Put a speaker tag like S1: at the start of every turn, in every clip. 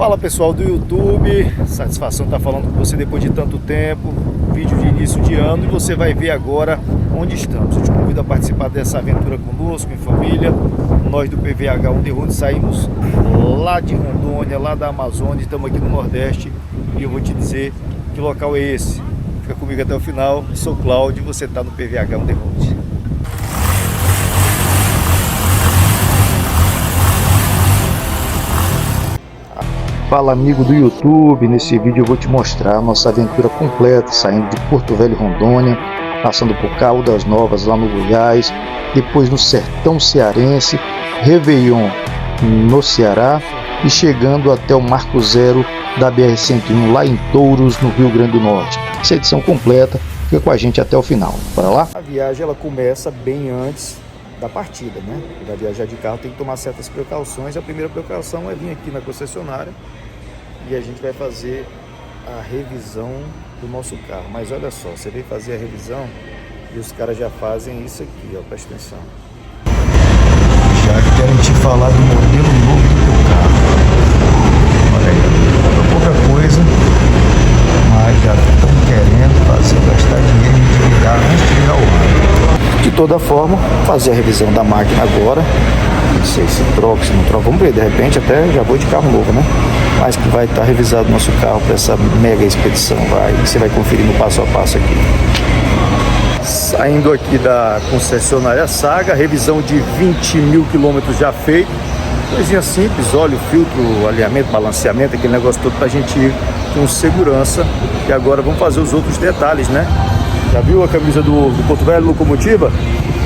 S1: Fala pessoal do YouTube, satisfação estar falando com você depois de tanto tempo. Vídeo de início de ano e você vai ver agora onde estamos. Eu te convido a participar dessa aventura conosco, em família. Nós do PVH On The Road saímos lá de Rondônia, lá da Amazônia, estamos aqui no Nordeste e eu vou te dizer que local é esse. Fica comigo até o final. Eu sou o Cláudio e você está no PVH On The Road. Fala amigo do YouTube, nesse vídeo eu vou te mostrar a nossa aventura completa, saindo de Porto Velho, Rondônia, passando por Caldas Novas lá no Goiás, depois no sertão cearense, Réveillon no Ceará e chegando até o Marco Zero da BR-101 lá em Touros, no Rio Grande do Norte. Essa edição completa, fica com a gente até o final, bora lá? A viagem ela começa bem antes da partida, né? Para viajar de carro tem que tomar certas precauções. A primeira precaução é vir aqui na concessionária e a gente vai fazer a revisão do nosso carro. Mas olha só, você vem fazer a revisão e os caras já fazem isso aqui, ó, presta atenção. Já querem te falar do modelo novo do teu carro. Olha aí, pouca coisa, mas já estão querendo fazer gastar dinheiro e endividar antes de virar o ano. De toda forma, fazer a revisão da máquina agora, não sei se troca, se não troca, vamos ver, de repente até já vou de carro novo, né? Mas que vai estar revisado nosso carro para essa mega expedição, você vai conferir no passo a passo aqui. Saindo aqui da concessionária Saga, revisão de 20 mil quilômetros já feito, coisinha simples, óleo, filtro, alinhamento, balanceamento, aquele negócio todo pra gente ir com segurança. E agora vamos fazer os outros detalhes, né? Já viu a camisa do Porto Velho Locomotiva?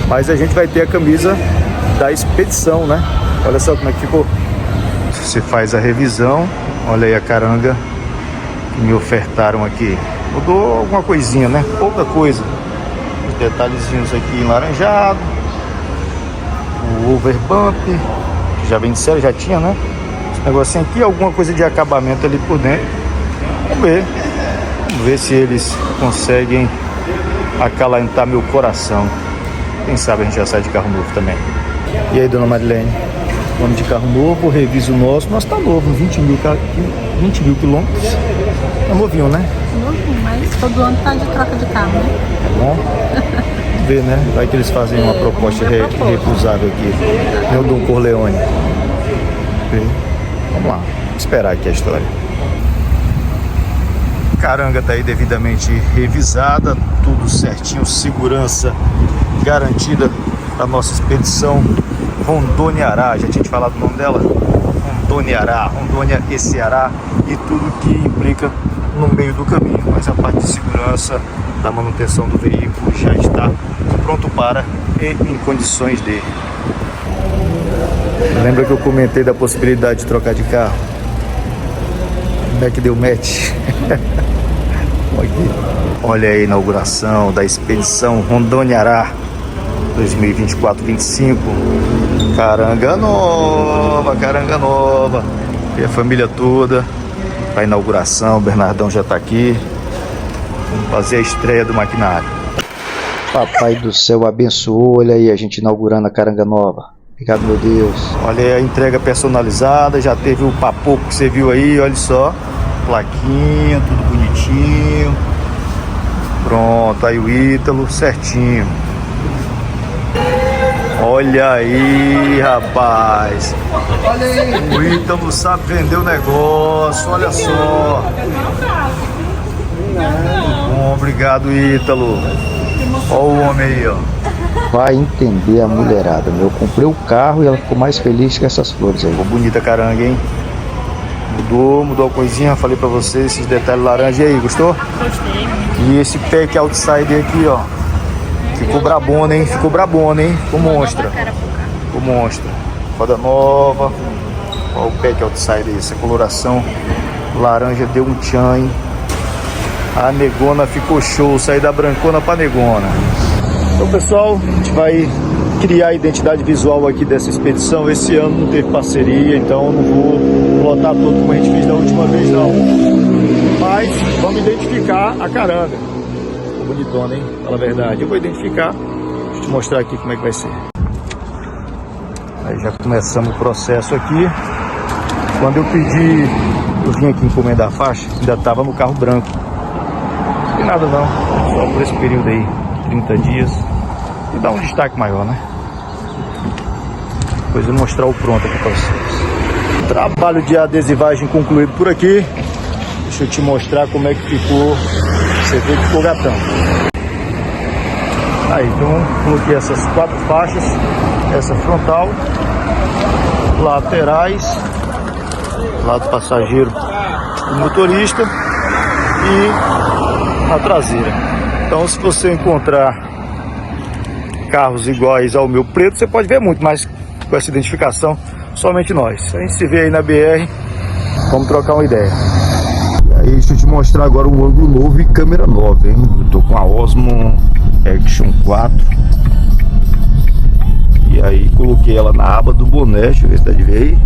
S1: Mas a gente vai ter a camisa da expedição, né? Olha só como é que ficou. Você faz a revisão, olha aí a caranga que me ofertaram aqui. Mudou alguma coisinha, né? Pouca coisa. Os detalhezinhos aqui enlaranjado. O overbump, que já vem de série, já tinha, né? Esse negocinho aqui, alguma coisa de acabamento ali por dentro. Vamos ver se eles conseguem acalentar meu coração. Quem sabe a gente já sai de carro novo também. E aí, dona Marilene? Vamos de carro novo, reviso o nosso. Nosso tá novo, 20 mil quilômetros. É novinho, né?
S2: Novinho, mas todo ano tá de troca de carro, né?
S1: É bom? Vamos ver, né? Vai que eles fazem uma proposta recusável aqui. Eu dou um Corleone. Vamos lá, esperar aqui a história. Caranga tá aí devidamente revisada, tudo certinho, segurança garantida da nossa expedição Rondônia-Ará. Já tinha te falado o nome dela? Rondônia-Ará, Rondônia e Ceará, e tudo que implica no meio do caminho. Mas a parte de segurança, da manutenção do veículo já está pronto para e em condições de. Lembra que eu comentei da possibilidade de trocar de carro? Como é que deu match? Olha a inauguração da expedição Rondônia-Ará 2024-25. Caranga nova, caranga nova. E a família toda para a inauguração. O Bernardão já está aqui. Vamos fazer a estreia do maquinário. Papai do céu abençoou. Olha aí a gente inaugurando a caranga nova. Obrigado, meu Deus. Olha aí a entrega personalizada. Já teve o papoco que você viu aí. Olha só. Plaquinha, tudo bonitinho. Pronto, aí o Ítalo, certinho. Olha aí, rapaz. Olha aí. O Ítalo sabe vender o negócio, olha só. Muito bom, obrigado, Ítalo. Olha o homem aí, ó. Vai entender a mulherada, meu. Eu comprei o carro e ela ficou mais feliz que essas flores aí. Ficou bonita a caranga, hein? Mudou a coisinha, falei pra vocês, esses detalhes laranja. E aí, gostou?
S2: Gostei.
S1: E esse pack outsider aqui, ó. Ficou brabona, hein? Ficou brabona, hein? Ficou monstra. Ficou monstra. Roda nova. Olha o pack outsider, essa coloração laranja deu um tchan, hein? A negona ficou show, sair da brancona pra negona. Então, pessoal, a gente vai criar a identidade visual aqui dessa expedição. Esse ano não teve parceria, então não vou lotar todo como a gente fez da última vez, não. Mas vamos identificar a caranga. Ficou bonitona, hein? Fala a verdade. Eu vou identificar, deixa eu te mostrar aqui como é que vai ser. Aí já começamos o processo aqui. Quando eu pedi eu vim aqui encomendar a faixa, ainda tava no carro branco. E nada não, só por esse período aí, 30 dias. E dá um destaque maior, né? Depois eu vou mostrar o pronto aqui pra vocês. Trabalho de adesivagem concluído por aqui. Deixa eu te mostrar como é que ficou. Você vê que ficou gatão. Aí, então coloquei essas 4 faixas. Essa frontal, laterais, lado passageiro do motorista e a traseira. Então, se você encontrar carros iguais ao meu preto, você pode ver muito, mas com essa identificação, somente nós. A gente se vê aí na BR, vamos trocar uma ideia. E aí, deixa eu te mostrar agora um ângulo novo e câmera nova, hein? Eu tô com a Osmo Action 4. E aí coloquei ela na aba do boné, deixa eu ver se dá de ver aí.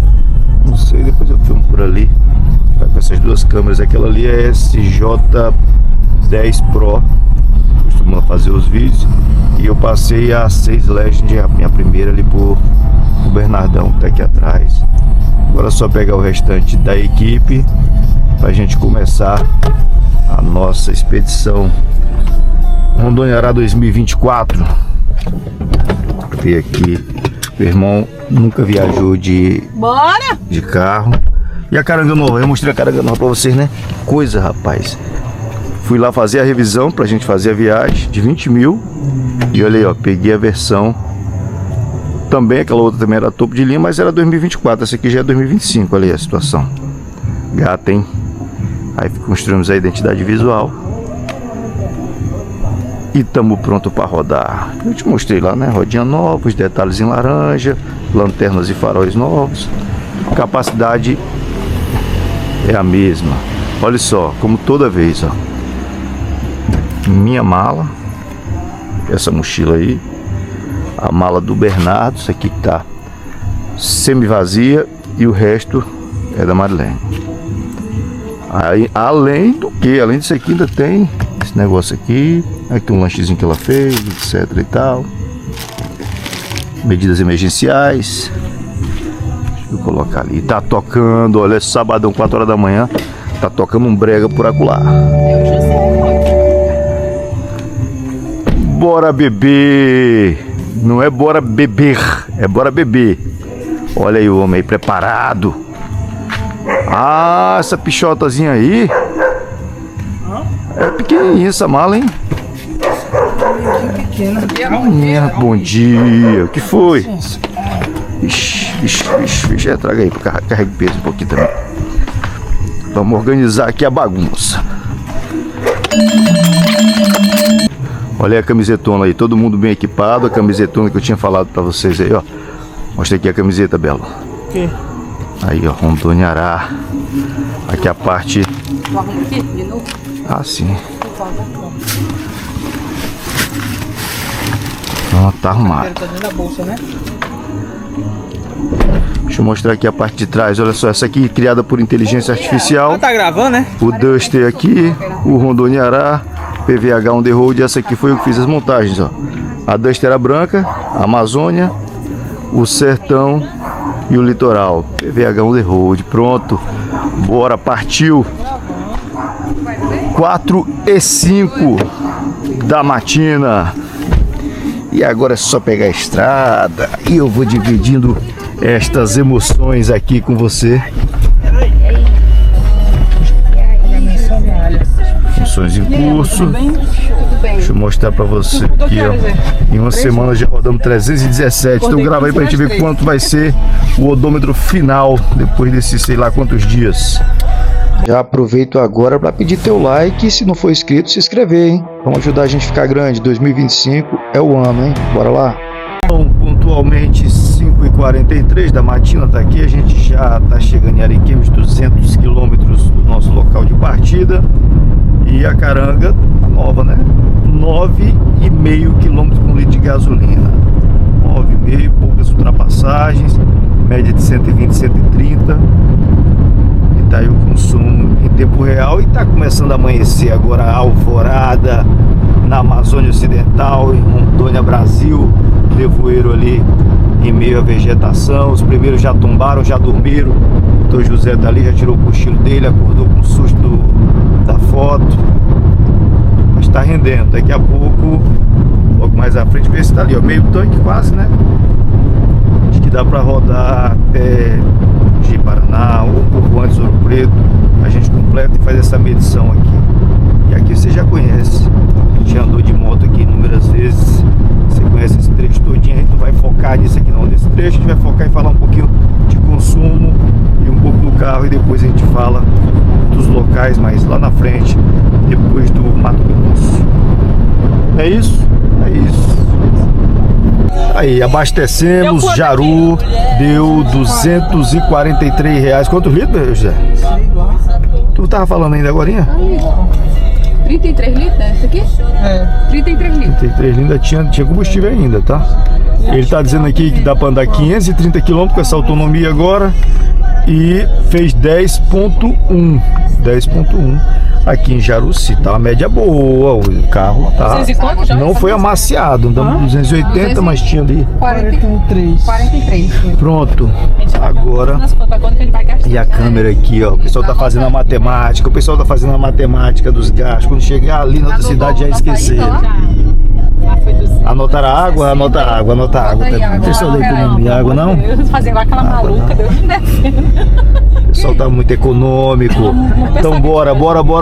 S1: Não sei, depois eu filmo por ali. Tá com essas duas câmeras, aquela ali é SJ10 Pro, costuma fazer os vídeos. E eu passei a 6 Legend, a minha primeira ali por o Bernardão, que tá aqui atrás. Agora é só pegar o restante da equipe pra gente começar a nossa expedição Rondônia 2024. Ver aqui, meu irmão nunca viajou de carro. E a caranga nova, eu mostrei a caranga nova pra vocês, né? Coisa, rapaz. Fui lá fazer a revisão pra gente fazer a viagem de 20 mil. E olha aí, ó, peguei a versão. Também, aquela outra também era topo de linha, mas era 2024. Essa aqui já é 2025, olha aí a situação. Gata, hein? Aí construímos a identidade visual. E estamos pronto para rodar. Eu te mostrei lá, né? Rodinha nova, os detalhes em laranja, lanternas e faróis novos. Capacidade é a mesma. Olha só, como toda vez, ó. Minha mala, essa mochila aí, a mala do Bernardo, isso aqui que tá semi-vazia e o resto é da Marilene. Aí, além disso aqui, ainda tem esse negócio aqui. Aqui um lanchezinho que ela fez, etc e tal. Medidas emergenciais. Deixa eu colocar ali. Tá tocando, olha, sabadão, 4 horas da manhã. Tá tocando um brega por acolá.
S2: Eu já sei.
S1: Bora beber. Não é bora beber, é bora beber. Olha aí o homem aí preparado. Ah, essa pichotazinha aí é pequenininha essa mala, hein? Bom dia. O que foi? Ixi, traga aí, carrega peso um pouquinho também. Vamos organizar aqui a bagunça. Olha aí a camisetona aí, todo mundo bem equipado. A camisetona que eu tinha falado pra vocês aí, ó. Mostra aqui a camiseta, Belo.
S2: Que?
S1: Aí, ó, Rondônia Ará. Aqui a parte...
S2: Tu arruma aqui de novo?
S1: Ah, sim. Pronto, tá arrumado.
S2: Tá dentro da bolsa, né?
S1: Deixa eu mostrar aqui a parte de trás. Olha só, essa aqui criada por inteligência artificial.
S2: Tá gravando, né?
S1: O Duster aqui, o Rondônia Ará, PVH on the road. Essa aqui foi eu que fiz as montagens, ó. A Duster era branca, a Amazônia, o Sertão e o Litoral. PVH on the road, pronto. Bora, partiu. 4 e 5 da matina. E agora é só pegar a estrada. E eu vou dividindo estas emoções aqui com você. Funções em curso. Deixa eu mostrar pra você aqui, ó. Em uma semana já rodamos 317. Então grava aí pra gente ver quanto vai ser o odômetro final depois desses sei lá quantos dias. Já aproveito agora para pedir teu like e se não for inscrito, se inscrever, hein? Vamos ajudar a gente a ficar grande. 2025 é o ano, hein? Bora lá. Então, pontualmente 5h43 da matina tá aqui. A gente já tá chegando em Ariquemes, 200 quilômetros do nosso local de partida. E a caranga tá nova, né? 9,5 km com litro de gasolina. 9,5, poucas ultrapassagens, média de 120, 130. E tá aí o consumo em tempo real. E tá começando a amanhecer agora a alvorada na Amazônia Ocidental, em Rondônia, Brasil. Nevoeiro ali em meio à vegetação. Os primeiros já tombaram, já dormiram. Doutor José tá ali, já tirou o cochilo dele, acordou com o susto da foto. Mas tá rendendo. Daqui a pouco, logo mais à frente, vê se tá ali, ó, meio tanque quase, né? Acho que dá pra rodar até Ji-Paraná, ou um pouco antes Ouro Preto. A gente completa e faz essa medição aqui. E aqui você já conhece. A gente já andou de moto aqui inúmeras vezes. Você conhece esse trecho todinho, a gente não vai focar nisso aqui não. Nesse trecho a gente vai focar em falar um pouquinho de consumo e um pouco do carro, e depois a gente fala dos locais mais lá na frente, depois do Mato Grosso. É isso? É isso. Aí, abastecemos, Jaru, deu R$243. Quantos litros, José? Tu tava falando ainda agorinha?
S2: 33 litros, é esse aqui? É. 33 litros.
S1: 33 litros, tinha combustível ainda, tá? Ele tá dizendo aqui que dá pra andar 530 km com essa autonomia agora. E fez 10.1 aqui em Jaruci, tá uma média boa, o carro tá, não foi amaciado, andamos 280, mas tinha ali
S2: 43.
S1: Pronto, agora, e a câmera aqui, ó, o pessoal tá fazendo a matemática, dos gastos, quando chegar ali na outra cidade já esqueceram. Anotar a água, anota água. Não pessoal da economia, água não?
S2: Fazendo aquela maluca, Deus me defenda.
S1: O pessoal tá muito econômico. Então bora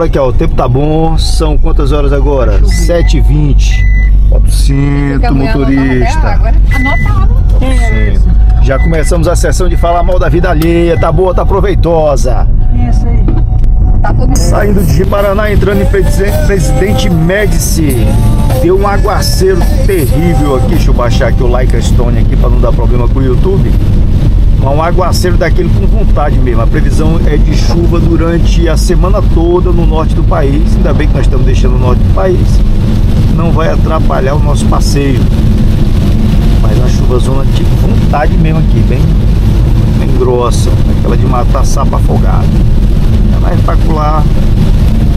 S1: aqui, ó. O tempo tá bom. São quantas horas agora? 7h20. Bota o cinto, motorista.
S2: Anota a água.
S1: Já começamos a sessão de falar mal da vida alheia. Tá boa, tá proveitosa.
S2: Isso aí. Tá todo mundo
S1: saindo de Ji-Paraná, entrando em Presidente Médici. Deu um aguaceiro terrível aqui. Deixa eu baixar aqui o Leica Stone aqui para não dar problema com o YouTube. Um aguaceiro daquele com vontade mesmo. A previsão é de chuva durante a semana toda no norte do país. Ainda bem que nós estamos deixando o norte do país. Não vai atrapalhar o nosso passeio. Mas uma chuvazona de vontade mesmo aqui, bem grossa. Aquela de matar sapo afogado. Mas para lá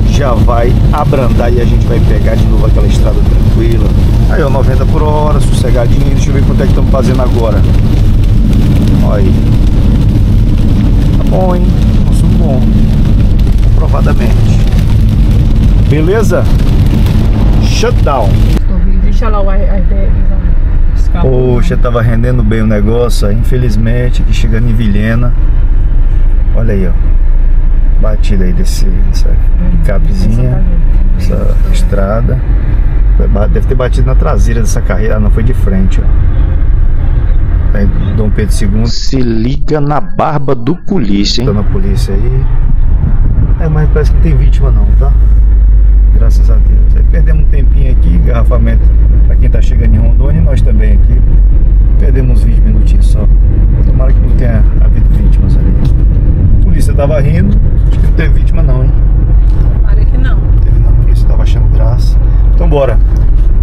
S1: já vai abrandar e a gente vai pegar de novo aquela estrada tranquila. Aí ó, 90 por hora, sossegadinho. Deixa eu ver quanto é que estamos fazendo agora. Olha aí. Tá bom, hein? Consumo bom. Comprovadamente. Beleza? Shutdown.
S2: Deixa lá o
S1: Poxa, tava rendendo bem o negócio. Infelizmente, aqui chegando em Vilhena. Olha aí, ó. Batida aí dessa picapezinha, essa estrada. Deve ter batido na traseira dessa carreira, não foi de frente, ó. Aí, Dom Pedro II. Se liga na barba do polícia, hein? Tá na polícia aí. Mas parece que não tem vítima não, tá? Graças a Deus. Aí perdemos um tempinho aqui, engarrafamento pra quem tá chegando em Rondônia, e nós também aqui. Perdemos uns 20 minutinhos só. Tomara que não tenha havido vítimas ali. A polícia tava rindo, acho que não teve vítima não, hein?
S2: Olha que não.
S1: Teve não, a polícia tava achando graça. Então bora.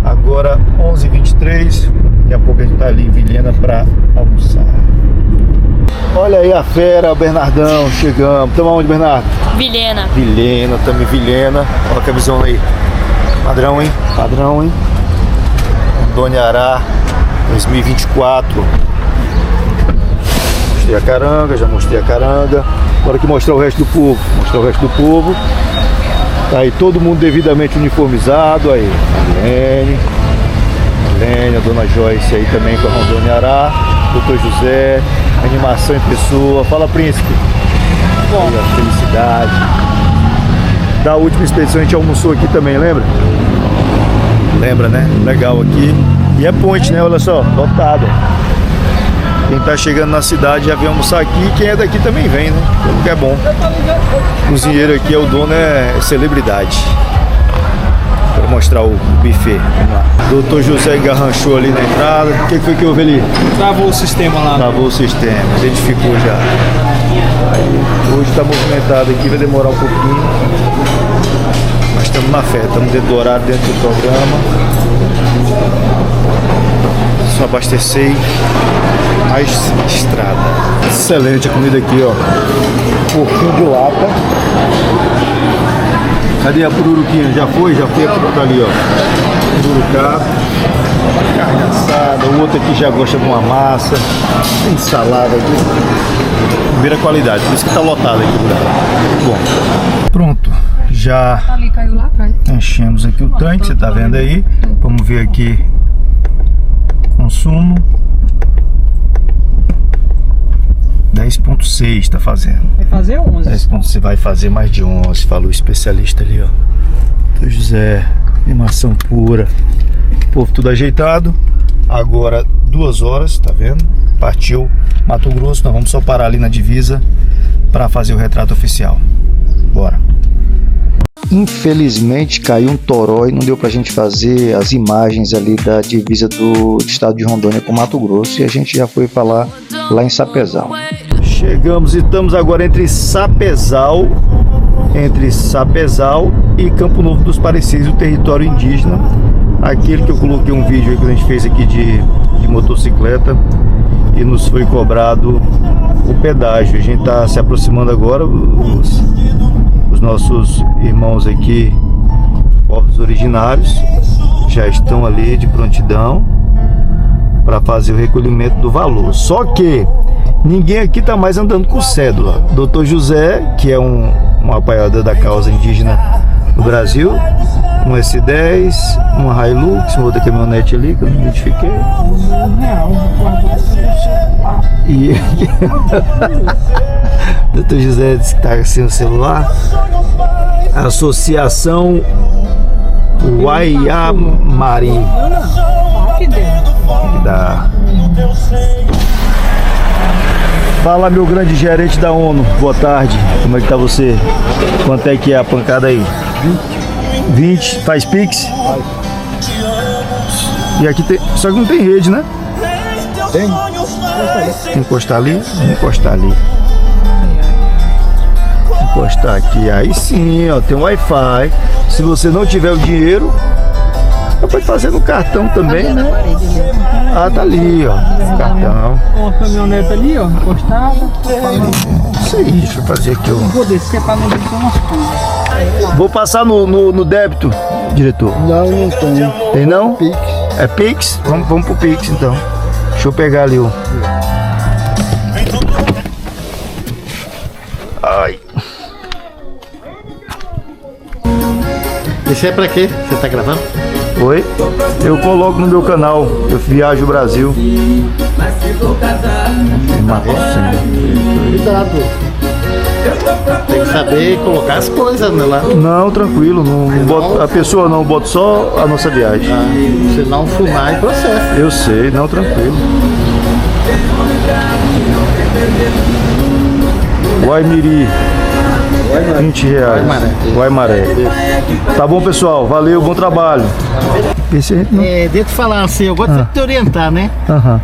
S1: Agora 11h23, daqui a pouco a gente tá ali em Vilhena pra almoçar. Olha aí a fera, Bernardão, chegamos. Estamos aonde, Bernardo?
S3: Vilhena.
S1: Vilhena, estamos em Vilhena. Olha que a visão aí. Padrão, hein? Padrão, hein? Rondônia Ará 2024. Mostrei a caranga, já mostrei a caranga. Agora que mostrar o resto do povo. Mostrar o resto do povo. Tá aí todo mundo devidamente uniformizado. Aí, a Helene, a Dona Joyce aí também com a Rondônia Ará. Doutor José, animação em pessoa. Fala, príncipe. Bom. Aí, a felicidade. Da última expedição a gente almoçou aqui também, lembra? Lembra, né? Legal aqui. E é ponte, né? Olha só, lotado. Quem tá chegando na cidade já vem almoçar aqui. E quem é daqui também vem, né? Pelo que é bom. O cozinheiro aqui, o dono, é celebridade. Vou mostrar o buffet. Vamos lá. Doutor José engarranchou ali na entrada. O que foi que houve ali?
S4: Travou o sistema lá.
S1: Travou o sistema, identificou já. Aí, hoje está movimentado aqui, vai demorar um pouquinho. Mas estamos na fé, estamos dentro do horário, dentro do programa. Só abastecer mais estrada. Excelente a comida aqui, ó. Porquinho de lata. Cadê a pururuquinha? Já foi a pururuca ali, ó. Pururucá. Carne assada. O outro aqui já gosta de uma massa. Tem salada aqui.
S3: primeira qualidade, por isso que tá lotado aqui o lugar. Bom, pronto, já
S2: Ali caiu lá atrás.
S3: enchemos aqui o tanque, você tá vendo aí. Vamos ver aqui consumo 10.6 tá fazendo.
S4: Vai fazer 11.
S3: 10.6 vai fazer mais de 11, falou o especialista ali, ó. Doutor José, animação pura. O povo tudo ajeitado. Agora 2 horas, tá vendo? Partiu Mato Grosso, nós vamos só parar ali na divisa para fazer o retrato oficial. Bora.
S1: Infelizmente caiu um toró e não deu pra gente fazer as imagens ali da divisa do estado de Rondônia com Mato Grosso, e a gente já foi falar lá em Sapezal.
S3: Chegamos e estamos agora entre Sapezal e Campo Novo dos Pareceres, o território indígena, aquele que eu coloquei um vídeo aí que a gente fez aqui de motocicleta e nos foi cobrado o pedágio. A gente está se aproximando agora, os nossos irmãos aqui, povos originários, já estão ali de prontidão para fazer o recolhimento do valor. Só que ninguém aqui está mais andando com cédula. Dr. José, que é um apoiador da causa indígena no Brasil, um S10, uma Hilux, uma outra caminhonete ali que eu não identifiquei. E Dr. José disse que está sem o celular. A Associação Uaiamari da... Fala, meu grande gerente da ONU, boa tarde, como é que tá você? Quanto é que é a pancada aí? 20, faz Pix? E aqui tem, só que não tem rede, né? Tem. Tem que encostar ali? Vamos encostar ali. Encostar aqui, aí sim, ó, tem um Wi-Fi. Se você não tiver o dinheiro, pode fazer no cartão também, né? Ah, tá ali, ó, cartão.
S4: Uma caminhonete ali, ó, encostada.
S3: Isso aí, deixa eu fazer aqui, ó.
S4: Vou descer pra não deixar umas coisas.
S3: Vou passar no débito, diretor.
S1: Não tem.
S3: Tem não?
S1: Pix.
S3: É Pix? Vamos pro Pix então. Deixa eu pegar ali o... Ai.
S5: Esse é pra quê? Você tá gravando?
S3: Oi? Eu coloco no meu canal. Eu viajo o Brasil.
S5: Cuidado. Tem que saber colocar as coisas, né, lá.
S3: Não, tranquilo. Não boto, a pessoa não, boto só a nossa viagem.
S5: Senão fumar e processo.
S3: Eu sei, não, tranquilo. Guaimiri, 20 reais. Guaimaré. Tá bom, pessoal. Valeu, bom trabalho.
S5: Deixa eu falar assim, eu gosto de te orientar, né?
S3: Aham.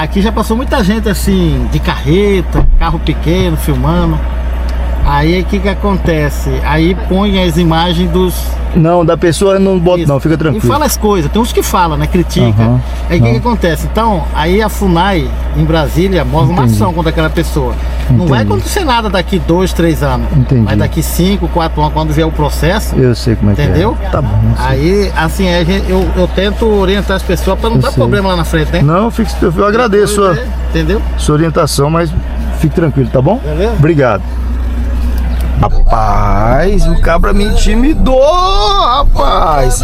S5: Aqui já passou muita gente assim, de carreta, carro pequeno, filmando. Aí o que acontece? Aí põe as imagens dos...
S3: Não, da pessoa não bota.
S5: Isso.
S3: Não, fica tranquilo.
S5: E fala as coisas, tem uns que falam, né? Critica.
S3: Uhum.
S5: Aí o que acontece? Então, aí a FUNAI em Brasília move uma ação contra aquela pessoa. Não vai acontecer nada daqui 2, 3 anos.
S3: Entendi.
S5: Mas daqui 5, 4 anos, quando vier o processo.
S3: Eu sei como é
S5: entendeu?
S3: Que é. Tá bom.
S5: Aí, assim, eu tento orientar as pessoas para não dar problema lá na frente, né?
S3: Não, eu agradeço
S5: entendeu?
S3: Sua orientação, mas fique tranquilo, tá bom?
S5: Beleza?
S3: Obrigado. Rapaz, o cabra me intimidou, rapaz.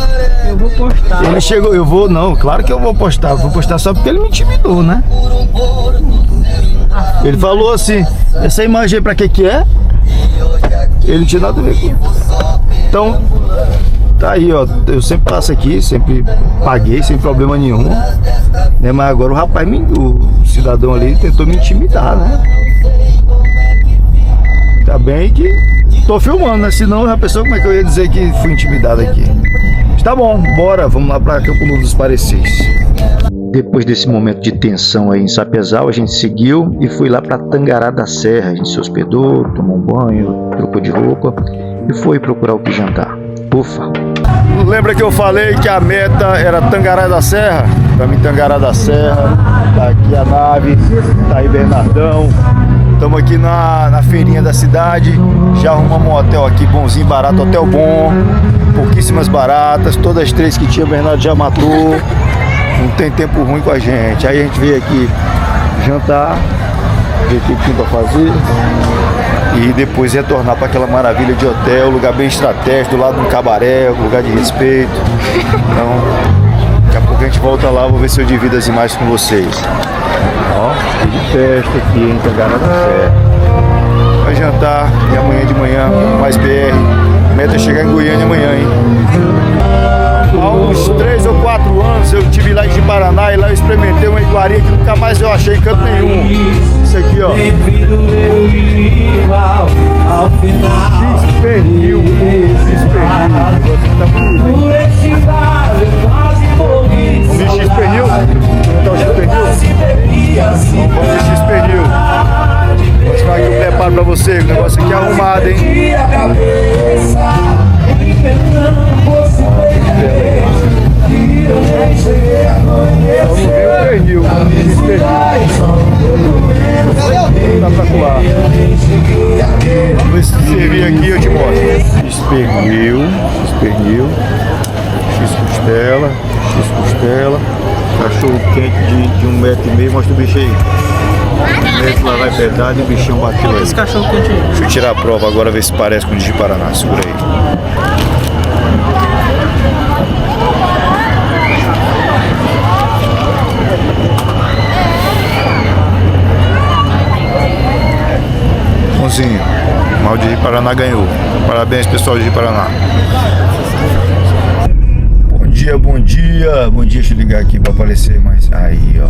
S4: Eu vou postar.
S3: Ele chegou, não, claro que eu vou postar. Vou postar só porque ele me intimidou, né? Ele falou assim, essa imagem aí pra que é? Ele não tinha nada a ver com isso. Então, tá aí, ó. Eu sempre passo aqui, sempre paguei, sem problema nenhum. Né? Mas agora o rapaz, o cidadão ali, tentou me intimidar, né? Tá bem que tô filmando, né? Senão a pessoa, como é que eu ia dizer que fui intimidado aqui? Tá bom, bora, vamos lá pra Campo Novo dos Pareceres.
S1: Depois desse momento de tensão aí em Sapezal, a gente seguiu e foi lá para Tangará da Serra. A gente se hospedou, tomou um banho, trocou de roupa e foi procurar o que jantar. Ufa!
S3: Lembra que eu falei que a meta era Tangará da Serra? Estamos em Tangará da Serra, tá aqui a nave, tá aí Bernardão. Estamos aqui na feirinha da cidade, já arrumamos um hotel aqui bonzinho, barato, hotel bom, pouquíssimas baratas, todas as 3 que tinha o Bernardo já matou, não tem tempo ruim com a gente. Aí a gente veio aqui jantar ver o que tem para fazer e depois retornar para aquela maravilha de hotel, lugar bem estratégico, do lado de um cabaré, lugar de respeito. Então, daqui a pouco a gente volta lá, vou ver se eu divido as imagens com vocês. Ó, de festa aqui em Tangará da Serra. Vai jantar e amanhã de manhã mais BR. Meta é chegar em Goiânia amanhã, hein? Há uns 3 ou 4 anos eu estive lá em Ji-Paraná e lá eu experimentei uma iguaria que nunca mais eu achei em canto nenhum. Isso aqui, ó. X-Pernil. Vamos de X-Pernil? Então X-Pernil? Vamos de X-Pernil. Vou mostrar aqui o preparo pra você. O negócio aqui é arrumado, hein? Vamos ver o pernil. Espetacular. Vamos ver se servir aqui eu te mostro. X-pernil, X-costela, cachorro quente de 1,5 metro. Mostra o bicho aí. Lá vai pedaço e o bichão bateu aí.
S4: Esse cachorro quente aí.
S3: Deixa eu tirar a prova agora, ver se parece com o de Ji-Paraná. Segura aí. Bonzinho, mal de Ji-Paraná ganhou. Parabéns, pessoal de Ji-Paraná. Bom dia. Deixa eu ligar aqui para aparecer mais. Aí, ó.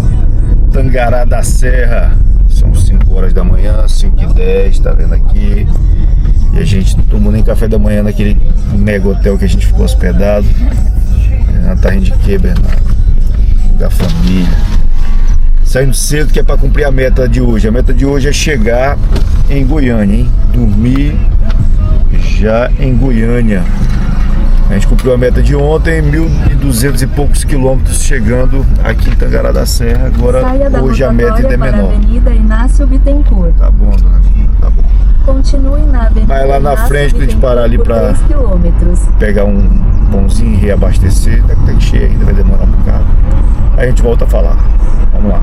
S3: Tangará da Serra. São 5 horas da manhã, 5h10, tá vendo aqui? E a gente não tomou nem café da manhã naquele mega hotel que a gente ficou hospedado. Na Tarrinha de quê, Bernardo? Da família. Saindo cedo que é para cumprir a meta de hoje. A meta de hoje é chegar em Goiânia, hein? Dormir já em Goiânia. A gente cumpriu a meta de ontem, 1.200 e poucos quilômetros chegando aqui em Tangará da Serra. Agora, hoje a meta ainda é menor.
S6: Avenida Inácio Bittencourt.
S3: Tá bom, dona Gina, tá bom.
S6: Continue na avenida.
S3: Mas lá na frente pra gente parar ali pra
S6: 3 quilômetros.
S3: pegar um pãozinho e reabastecer. Tá cheio ainda, vai demorar um bocado. Aí a gente volta a falar. Vamos lá.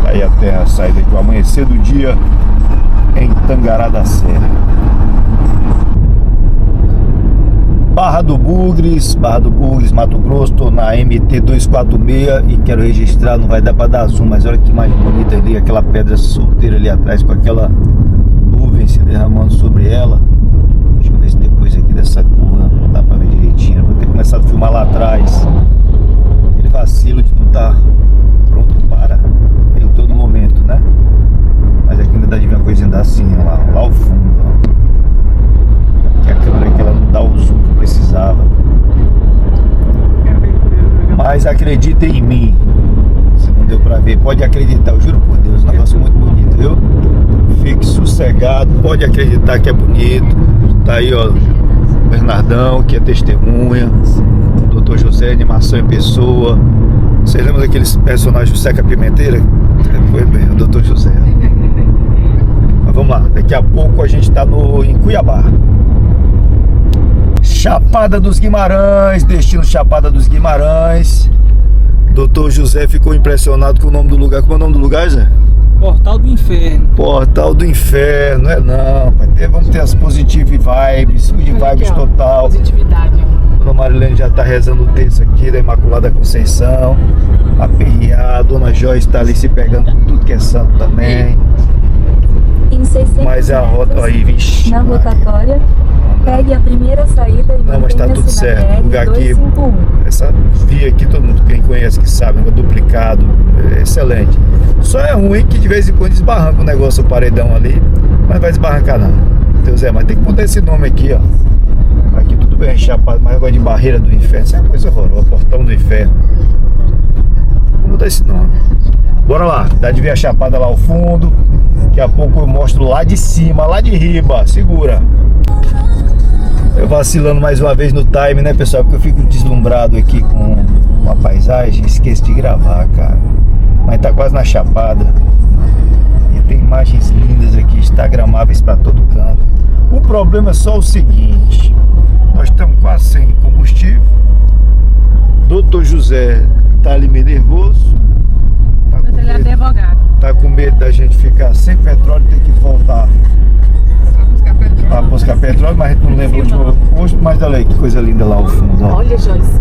S3: Aí até a saída aqui, o amanhecer do dia em Tangará da Serra. Barra do Bugres, Mato Grosso, tô na MT 246 e quero registrar, não vai dar pra dar zoom, mas olha que mais bonita ali, aquela pedra solteira ali atrás com aquela nuvem se derramando sobre ela. Deixa eu ver se depois aqui dessa curva dá pra ver direitinho, vou ter começado a filmar lá atrás. Aquele vacilo de não estar pronto para em todo momento, né? Mas aqui ainda dá de ver uma coisinha assim, ó, lá ao fundo, ó. Que a câmera que ela não dá o zoom que precisava. Mas acreditem em mim. Se não deu pra ver, pode acreditar, eu juro por Deus, um negócio muito bonito, viu? Fique sossegado, pode acreditar que é bonito. Tá aí, ó, o Bernardão, que é testemunha. O Dr. José, animação em pessoa. Vocês lembram daqueles personagens do Seca Pimenteira? Foi bem, o Dr. José. Mas vamos lá, daqui a pouco a gente tá em Cuiabá. Chapada dos Guimarães, destino Chapada dos Guimarães. Dr. José ficou impressionado com o nome do lugar. Como é o nome do lugar, Zé?
S4: Portal do Inferno.
S3: Portal do Inferno, não é não, pai. Vamos ter as positive vibes, good vibes total.
S2: Positividade.
S3: Dona Marilene já tá rezando o texto aqui da Imaculada Conceição. Aperreada, Dona Joyce tá ali se pegando com tudo que é santo também.
S6: Em 600
S3: Mas a rota aí, vixe.
S6: na rotatória, pegue a primeira saída e
S3: não, mas tá tudo certo. O lugar aqui, essa via aqui, todo mundo, quem conhece que sabe, é duplicado, é excelente. Só é ruim que de vez em quando desbarranca o negócio, o paredão ali, mas vai desbarrancar não. Deus mas tem que mudar esse nome aqui, ó. Aqui tudo bem chapado, mas agora de Barreira do Inferno, isso é uma coisa horrorosa, Portão do Inferno. Vou mudar esse nome. Bora lá, dá de ver a chapada lá ao fundo. Daqui a pouco eu mostro lá de cima, lá de riba. Segura. Eu vacilando mais uma vez no time, né, pessoal? Porque eu fico deslumbrado aqui com uma paisagem. Esqueço de gravar, cara. Mas tá quase na chapada. E tem imagens lindas aqui, instagramáveis pra todo canto. O problema é só o seguinte: nós estamos quase sem combustível. Dr. José tá ali meio nervoso.
S2: Mas ele é advogado.
S3: tá com medo da gente ficar sem petróleo e ter que voltar para buscar petróleo, mas a gente não lembra o último posto. Mas olha aí que coisa linda lá ao fundo, ó.
S2: Olha, Joyce.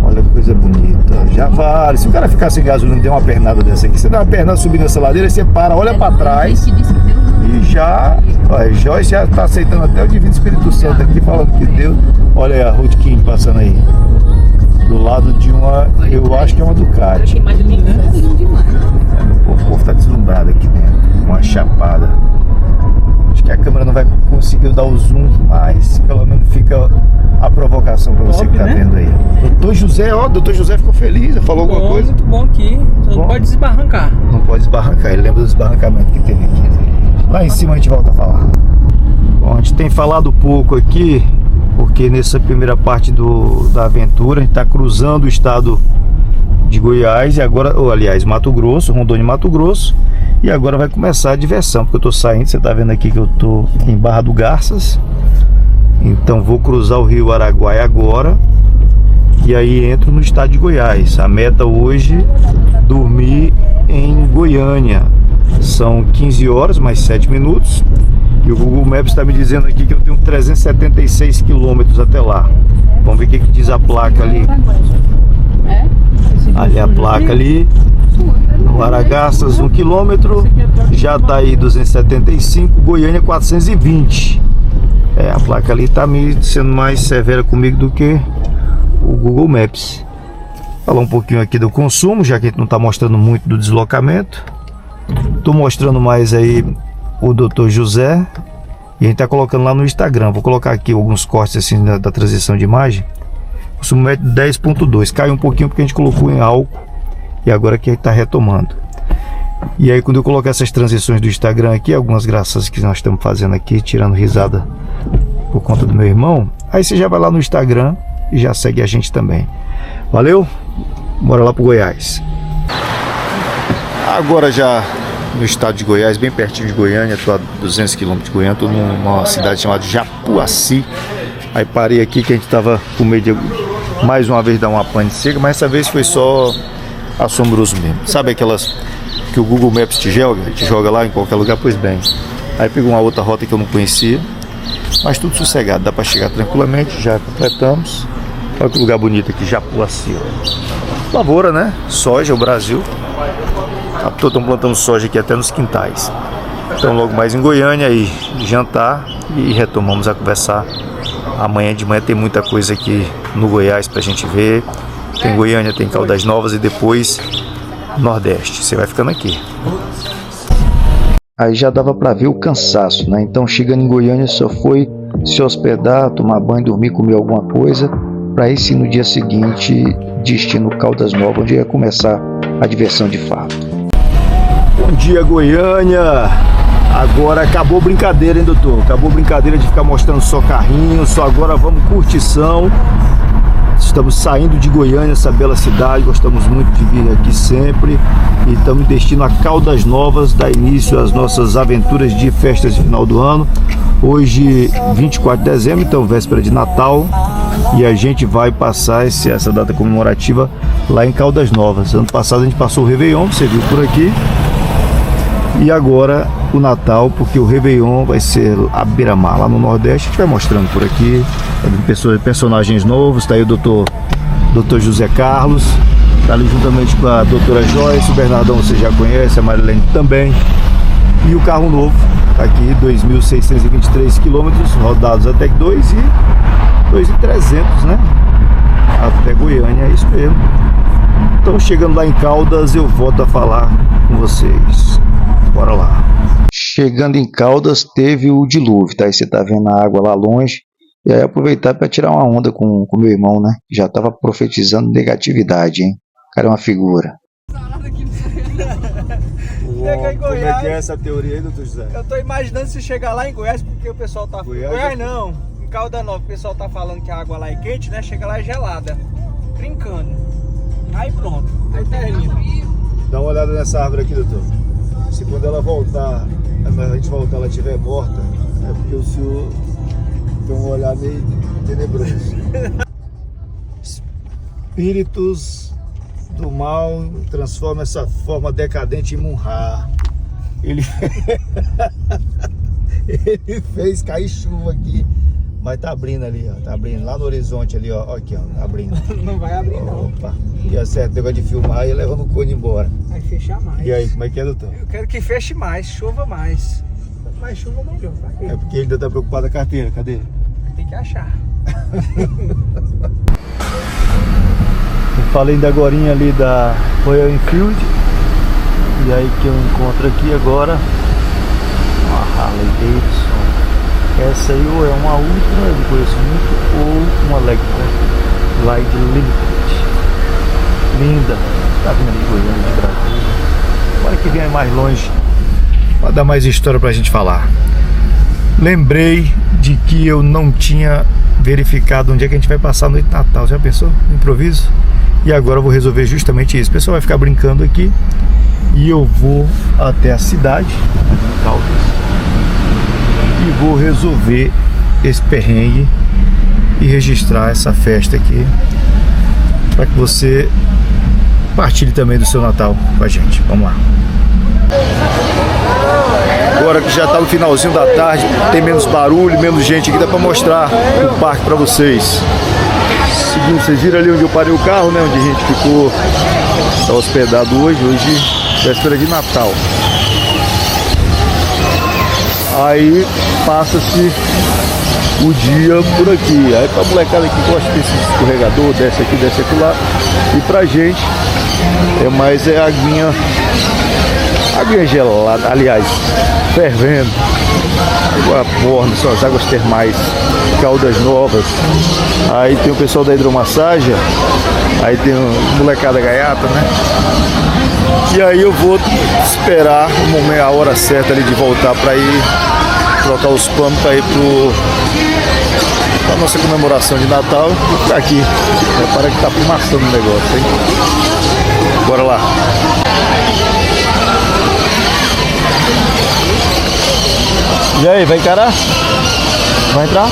S3: Olha que coisa bonita. Já vale. Se o cara ficar sem gasolina e der uma pernada dessa aqui, você dá uma pernada subindo essa ladeira, você para, olha para trás e já. Olha, Joyce já tá aceitando até o Divino Espírito Santo aqui, falando que Deus. Olha aí a Ruth King passando aí. Do lado de uma, eu acho que é uma Ducati. O povo tá deslumbrado aqui dentro. Uma chapada. Acho que a câmera não vai conseguir dar o zoom, mas pelo menos fica a provocação para você que tá vendo aí. Doutor José, ó, doutor José ficou feliz, falou alguma coisa?
S4: Muito bom aqui, só não pode desbarrancar.
S3: Não pode desbarrancar, ele lembra do desbarrancamento que teve aqui. Lá em cima a gente volta a falar. Bom, a gente tem falado pouco aqui, porque nessa primeira parte da aventura a gente está cruzando o estado de Goiás e agora, ou aliás, Mato Grosso, Rondônia e Mato Grosso, e agora vai começar a diversão, porque eu tô saindo, você tá vendo aqui que eu tô em Barra do Garças, então vou cruzar o Rio Araguaia agora e aí entro no estado de Goiás. A meta hoje dormir em Goiânia, são 15 horas mais 7 minutos. E o Google Maps está me dizendo aqui que eu tenho 376 quilômetros até lá. Vamos ver o que diz a placa ali. Ali a placa ali. No Aragarças 1 quilômetro. Já está aí 275. Goiânia 420. A placa ali está me sendo mais severa comigo do que o Google Maps. Falar um pouquinho aqui do consumo, já que a gente não está mostrando muito do deslocamento. Estou mostrando mais aí o Dr. José e a gente está colocando lá no Instagram. Vou colocar aqui alguns cortes assim da transição de imagem. O consumo médio 10.2, caiu um pouquinho porque a gente colocou em álcool e agora que está retomando. E aí quando eu colocar essas transições do Instagram aqui, algumas graças que nós estamos fazendo aqui, tirando risada por conta do meu irmão, aí você já vai lá no Instagram e já segue a gente também. Valeu? Bora lá pro Goiás. Agora já no estado de Goiás, bem pertinho de Goiânia, estou a 200 km de Goiânia, estou numa cidade chamada Japuaci. Aí parei aqui que a gente estava com medo de mais uma vez dar uma pane seca, mas essa vez foi só assombroso mesmo. Sabe aquelas que o Google Maps te joga lá em qualquer lugar? Pois bem, aí pegou uma outra rota que eu não conhecia, mas tudo sossegado, dá para chegar tranquilamente, já completamos. Olha que lugar bonito aqui, Japuaci. Lavoura, né? Soja, o Brasil. Estão plantando soja aqui até nos quintais. Então logo mais em Goiânia aí jantar e retomamos a conversar. Amanhã de manhã tem muita coisa aqui no Goiás pra gente ver. Tem Goiânia, tem Caldas Novas e depois Nordeste. Você vai ficando aqui.
S1: Aí já dava para ver o cansaço, né? Então chegando em Goiânia só foi se hospedar, tomar banho, dormir, comer alguma coisa, para aí sim no dia seguinte destino Caldas Novas, onde ia começar a diversão de fato.
S3: Bom dia, Goiânia. Agora acabou brincadeira, hein, doutor? Acabou brincadeira de ficar mostrando só carrinho, só agora vamos curtição. Estamos saindo de Goiânia, essa bela cidade, gostamos muito de vir aqui sempre. E estamos destino a Caldas Novas, dar início às nossas aventuras de festas de final do ano. Hoje, 24 de dezembro, então véspera de Natal. E a gente vai passar essa data comemorativa lá em Caldas Novas. Ano passado a gente passou o Réveillon, você viu por aqui. E agora o Natal, porque o Réveillon vai ser a beira-mar, lá no Nordeste. A gente vai mostrando por aqui personagens novos. Está aí o doutor José Carlos, está ali juntamente com a doutora Joyce. O Bernardão você já conhece, a Marilene também. E o carro novo, tá aqui 2.623 quilômetros rodados até 2.300, né? Até Goiânia, é isso mesmo. Então chegando lá em Caldas eu volto a falar com vocês. Bora lá.
S1: Chegando em Caldas teve o dilúvio, tá? Aí você tá vendo a água lá longe. E aí aproveitar para tirar uma onda com meu irmão, né? Já tava profetizando negatividade, hein? O cara é uma figura.
S3: Uou, como é que é essa teoria aí, doutor José?
S4: Eu tô imaginando se chegar lá em Goiás, porque o pessoal tá... Goiás não, em Caldas Novas, o pessoal tá falando que a água lá é quente, né? Chega lá é gelada, trincando. Aí pronto, aí termina.
S3: Dá uma olhada nessa árvore aqui, doutor. Se quando ela voltar, a gente voltar, ela estiver morta, é porque o senhor tem um olhar meio tenebroso. Espíritos do mal transforma essa forma decadente em Munhá. Ele ele fez cair chuva aqui, mas tá abrindo ali, ó, tá abrindo lá no horizonte ali, ó, aqui, ó, tá abrindo.
S4: Não vai abrir não.
S3: Opa, e acerta o negócio de filmar e leva no cone embora.
S4: Vai fechar mais.
S3: E aí, como é que é, doutor?
S4: Eu quero que feche mais, chova mais. Quanto mais chuva, melhor. Pra quê?
S3: É porque ele ainda tá preocupado com a carteira, cadê?
S4: Tem que achar.
S3: Eu falei ainda agorinha ali da Royal Enfield. E aí que eu encontro aqui agora uma Harley Davidson. Essa aí ou é uma Ultra, eu não conheço muito, ou uma Electra Glide Limited. Linda. Tá vindo ali Goiânia de Brasília. Agora que vem mais longe para dar mais história pra gente falar. Lembrei de que eu não tinha verificado onde é que a gente vai passar a noite de Natal. Já pensou? Improviso? E agora eu vou resolver justamente isso. O pessoal vai ficar brincando aqui e eu vou até a cidade de Caldas e vou resolver esse perrengue e registrar essa festa aqui para que você partilhe também do seu Natal com a gente. Vamos lá. Agora que já está no finalzinho da tarde, tem menos barulho, menos gente aqui, dá para mostrar o parque para vocês. Seguinte, vocês viram ali onde eu parei o carro, né? Onde a gente ficou, tá hospedado hoje, véspera de Natal. Aí passa-se o dia por aqui. Aí pra molecada que gosta desse escorregador, desce aqui, desce aqui lá. E pra gente é mais aguinha gelada, aliás, fervendo. Água morna, são as águas termais, Caldas Novas. Aí tem o pessoal da hidromassagem, aí tem o molecada gaiata, né? E aí eu vou esperar o momento, a hora certa ali de voltar para ir trocar os panos para ir pra nossa comemoração de Natal. Vou ficar aqui. Repara que tá fumaçando o negócio, hein? Bora lá. E aí, vai encarar? Vai entrar?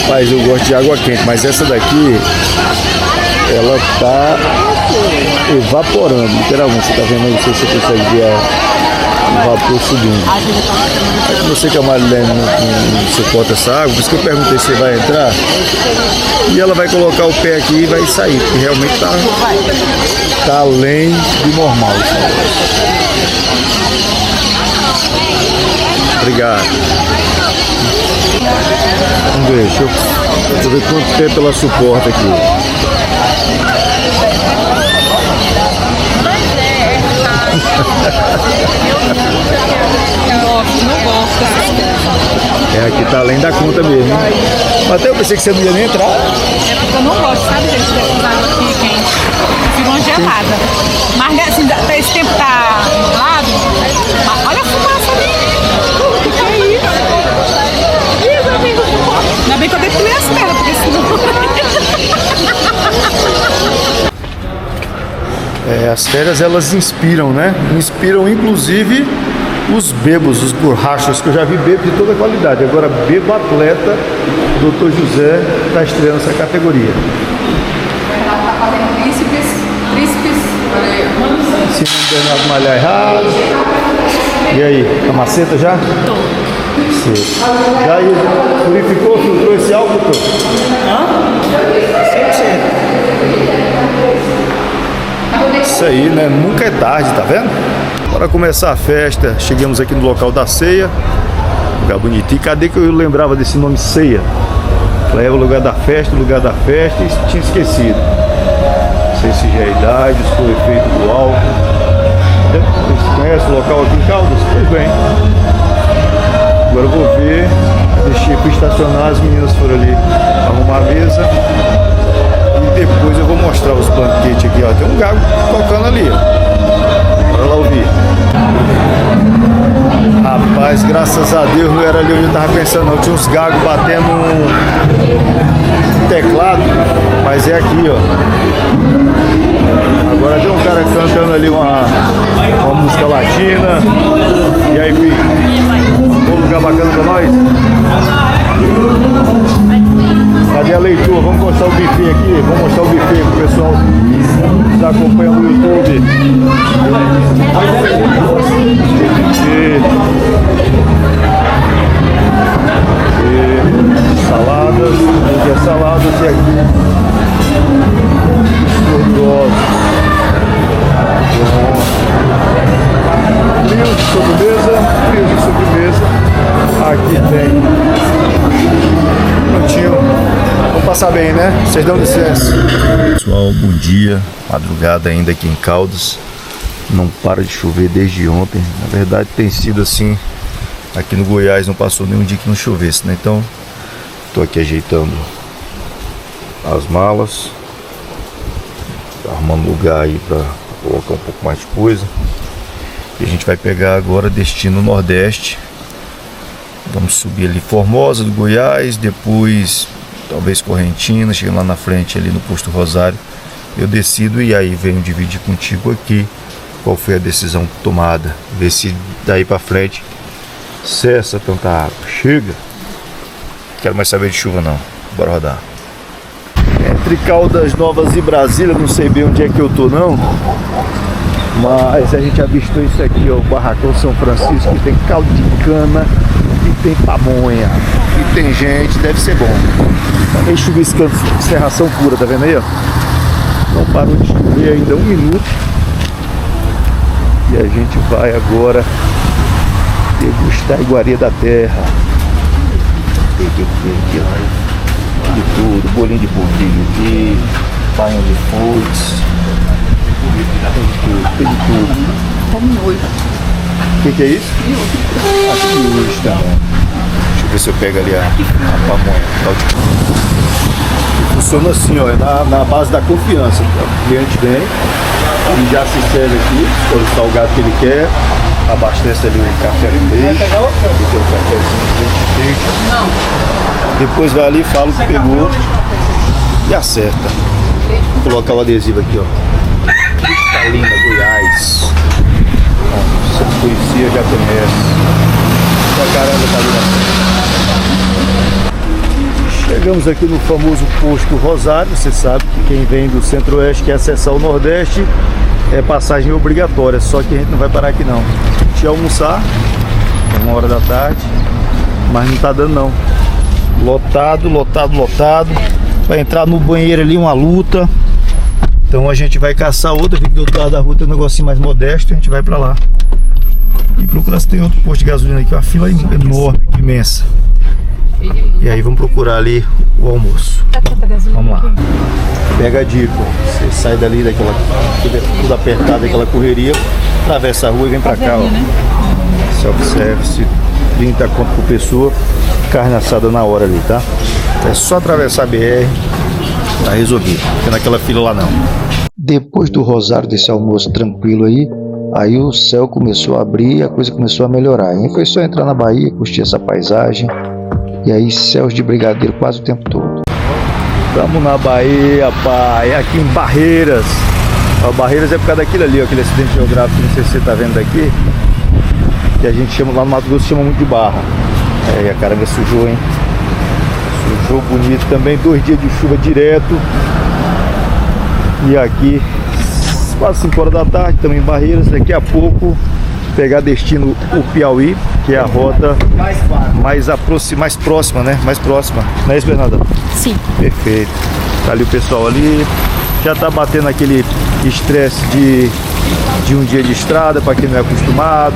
S3: Rapaz, eu gosto de água quente, mas essa daqui ela tá evaporando, literalmente. Você tá vendo aí, não sei se você consegue ver o vapor subindo. Mas eu sei que a Marilene não suporta essa água, por isso que eu perguntei se vai entrar. E ela vai colocar o pé aqui e vai sair, porque realmente tá além do normal. Obrigado. Vamos ver, deixa eu ver quanto tempo ela suporta aqui. É, aqui tá além da conta mesmo. Até eu pensei que você não ia nem entrar.
S2: É porque eu não gosto, sabe, gente, dessas águas aqui quente. Fica uma gelada. Mas assim, esse tempo tá nublado. Olha a fumaça ali. O que é isso? Ih, meu amigo. Ainda bem que eu destruí as pernas, porque senão...
S3: As férias elas inspiram, né? Inspiram inclusive os bebos, os borrachos, que eu já vi bebo de toda qualidade. Agora, bebo atleta, o Dr. José está estreando essa categoria.
S2: Ela tá fazendo tríceps,
S3: Ensinando o Bernardo malhar errado. E aí, a maceta já?
S2: Tô.
S3: Já aí, purificou, filtrou esse álcool, doutor? Isso aí, né? Nunca é tarde, tá vendo? Bora começar a festa. Chegamos aqui no local da ceia. Lugar bonitinho. Cadê que eu lembrava desse nome ceia? Falei, é o lugar da festa, e tinha esquecido. Não sei se já é a idade, se foi o efeito do álcool. Vocês conhecem o local aqui em Caldas? Pois bem. Agora eu vou ver. Fui estacionar, as meninas foram ali arrumar a mesa. E depois eu vou mostrar os banquetes aqui, ó. Tem um gago tocando ali, ó. Bora lá ouvir. Rapaz, graças a Deus não era ali onde eu tava pensando, não. Tinha uns gagos batendo um teclado, mas é aqui, ó. Agora tem um cara cantando ali uma música latina. E aí, filho? Um lugar bacana pra nós? Cadê a Heitor, vamos mostrar o buffet aqui. Vamos mostrar o buffet pro pessoal que nos acompanha no YouTube. Saladas, saladas e aqui gordurosos. Frios de sobremesa. Aqui tem. Prontinho. Vamos passar bem, né? Vocês dão licença. Pessoal, bom dia. Madrugada ainda aqui em Caldas. Não para de chover desde ontem. Na verdade tem sido assim. Aqui no Goiás não passou nenhum dia que não chovesse, né? Então, tô aqui ajeitando as malas. Arrumando lugar aí para colocar um pouco mais de coisa. E a gente vai pegar agora destino Nordeste. Vamos subir ali Formosa do Goiás, depois talvez Correntina, chegando lá na frente ali no posto Rosário. Eu decido e aí venho dividir contigo aqui qual foi a decisão tomada. Ver se daí para frente cessa tanta água. Chega. Quero mais saber de chuva não. Bora rodar. Entre Caldas Novas e Brasília, não sei bem onde é que eu tô não, mas a gente avistou isso aqui, ó, o Barracão São Francisco, que tem caldo de cana e tem pamonha e tem gente, deve ser bom. Tá meio chuviscando, serração pura, tá vendo aí, ó? Não parou de chover ainda 1 minuto e a gente vai agora degustar a iguaria da terra. Tem que ter aqui, ó. De tudo, bolinho de polvilho aqui, banho de frutos, tem de tudo. Como noivo. O que é isso? Aqui também. Deixa eu ver se eu pego ali a pamonha. Funciona assim, ó, é na base da confiança. O cliente vem e já se serve aqui, escolhe o salgado que ele quer, abastece ali o café de leite, tem o cafezinho de leite. Depois vai ali, fala o que pegou e acerta. Vou colocar o adesivo aqui, ó. Cristalina, Goiás. Se não conhecia, já conhece. Essa caramba tá ali. Chegamos aqui no famoso posto Rosário. Você sabe que quem vem do Centro-Oeste quer acessar o Nordeste, é passagem obrigatória. Só que a gente não vai parar aqui não. A gente ia almoçar, 1h da tarde, mas não tá dando não. Lotado. Vai entrar no banheiro ali, uma luta. Então a gente vai caçar outra. Vi que do outro lado da rua tem um negocinho mais modesto. A gente vai pra lá e procurar se tem outro posto de gasolina aqui. Uma fila enorme, imensa. E aí vamos procurar ali o almoço. Vamos lá. Pega a dica. Você sai dali daquela tudo apertado, daquela correria, atravessa a rua e vem pra cá, ó. Self-service, 30 conto por pessoa, carne assada na hora ali, tá? É só atravessar a BR, tá resolvido. Não tem naquela fila lá não.
S1: Depois do Rosário, desse almoço tranquilo aí o céu começou a abrir e a coisa começou a melhorar. E foi só entrar na Bahia, curtir essa paisagem. E aí céus de brigadeiro quase o tempo todo.
S3: Estamos na Bahia, pai, aqui em Barreiras. Ó, Barreiras é por causa daquilo ali, ó, aquele acidente geográfico, não sei se você tá vendo daqui, que a gente chama lá no Mato Grosso, chama muito de barra. É, e a caranga sujou, hein? Sujou bonito também, 2 dias de chuva direto. E aqui, quase 5h da tarde, estamos em Barreiras. Daqui a pouco, pegar destino o Piauí, que é a rota mais próxima, né? Mais próxima. Não é isso, Bernardo?
S2: Sim.
S3: Perfeito. Tá ali o pessoal ali. Já tá batendo aquele estresse de um dia de estrada, para quem não é acostumado.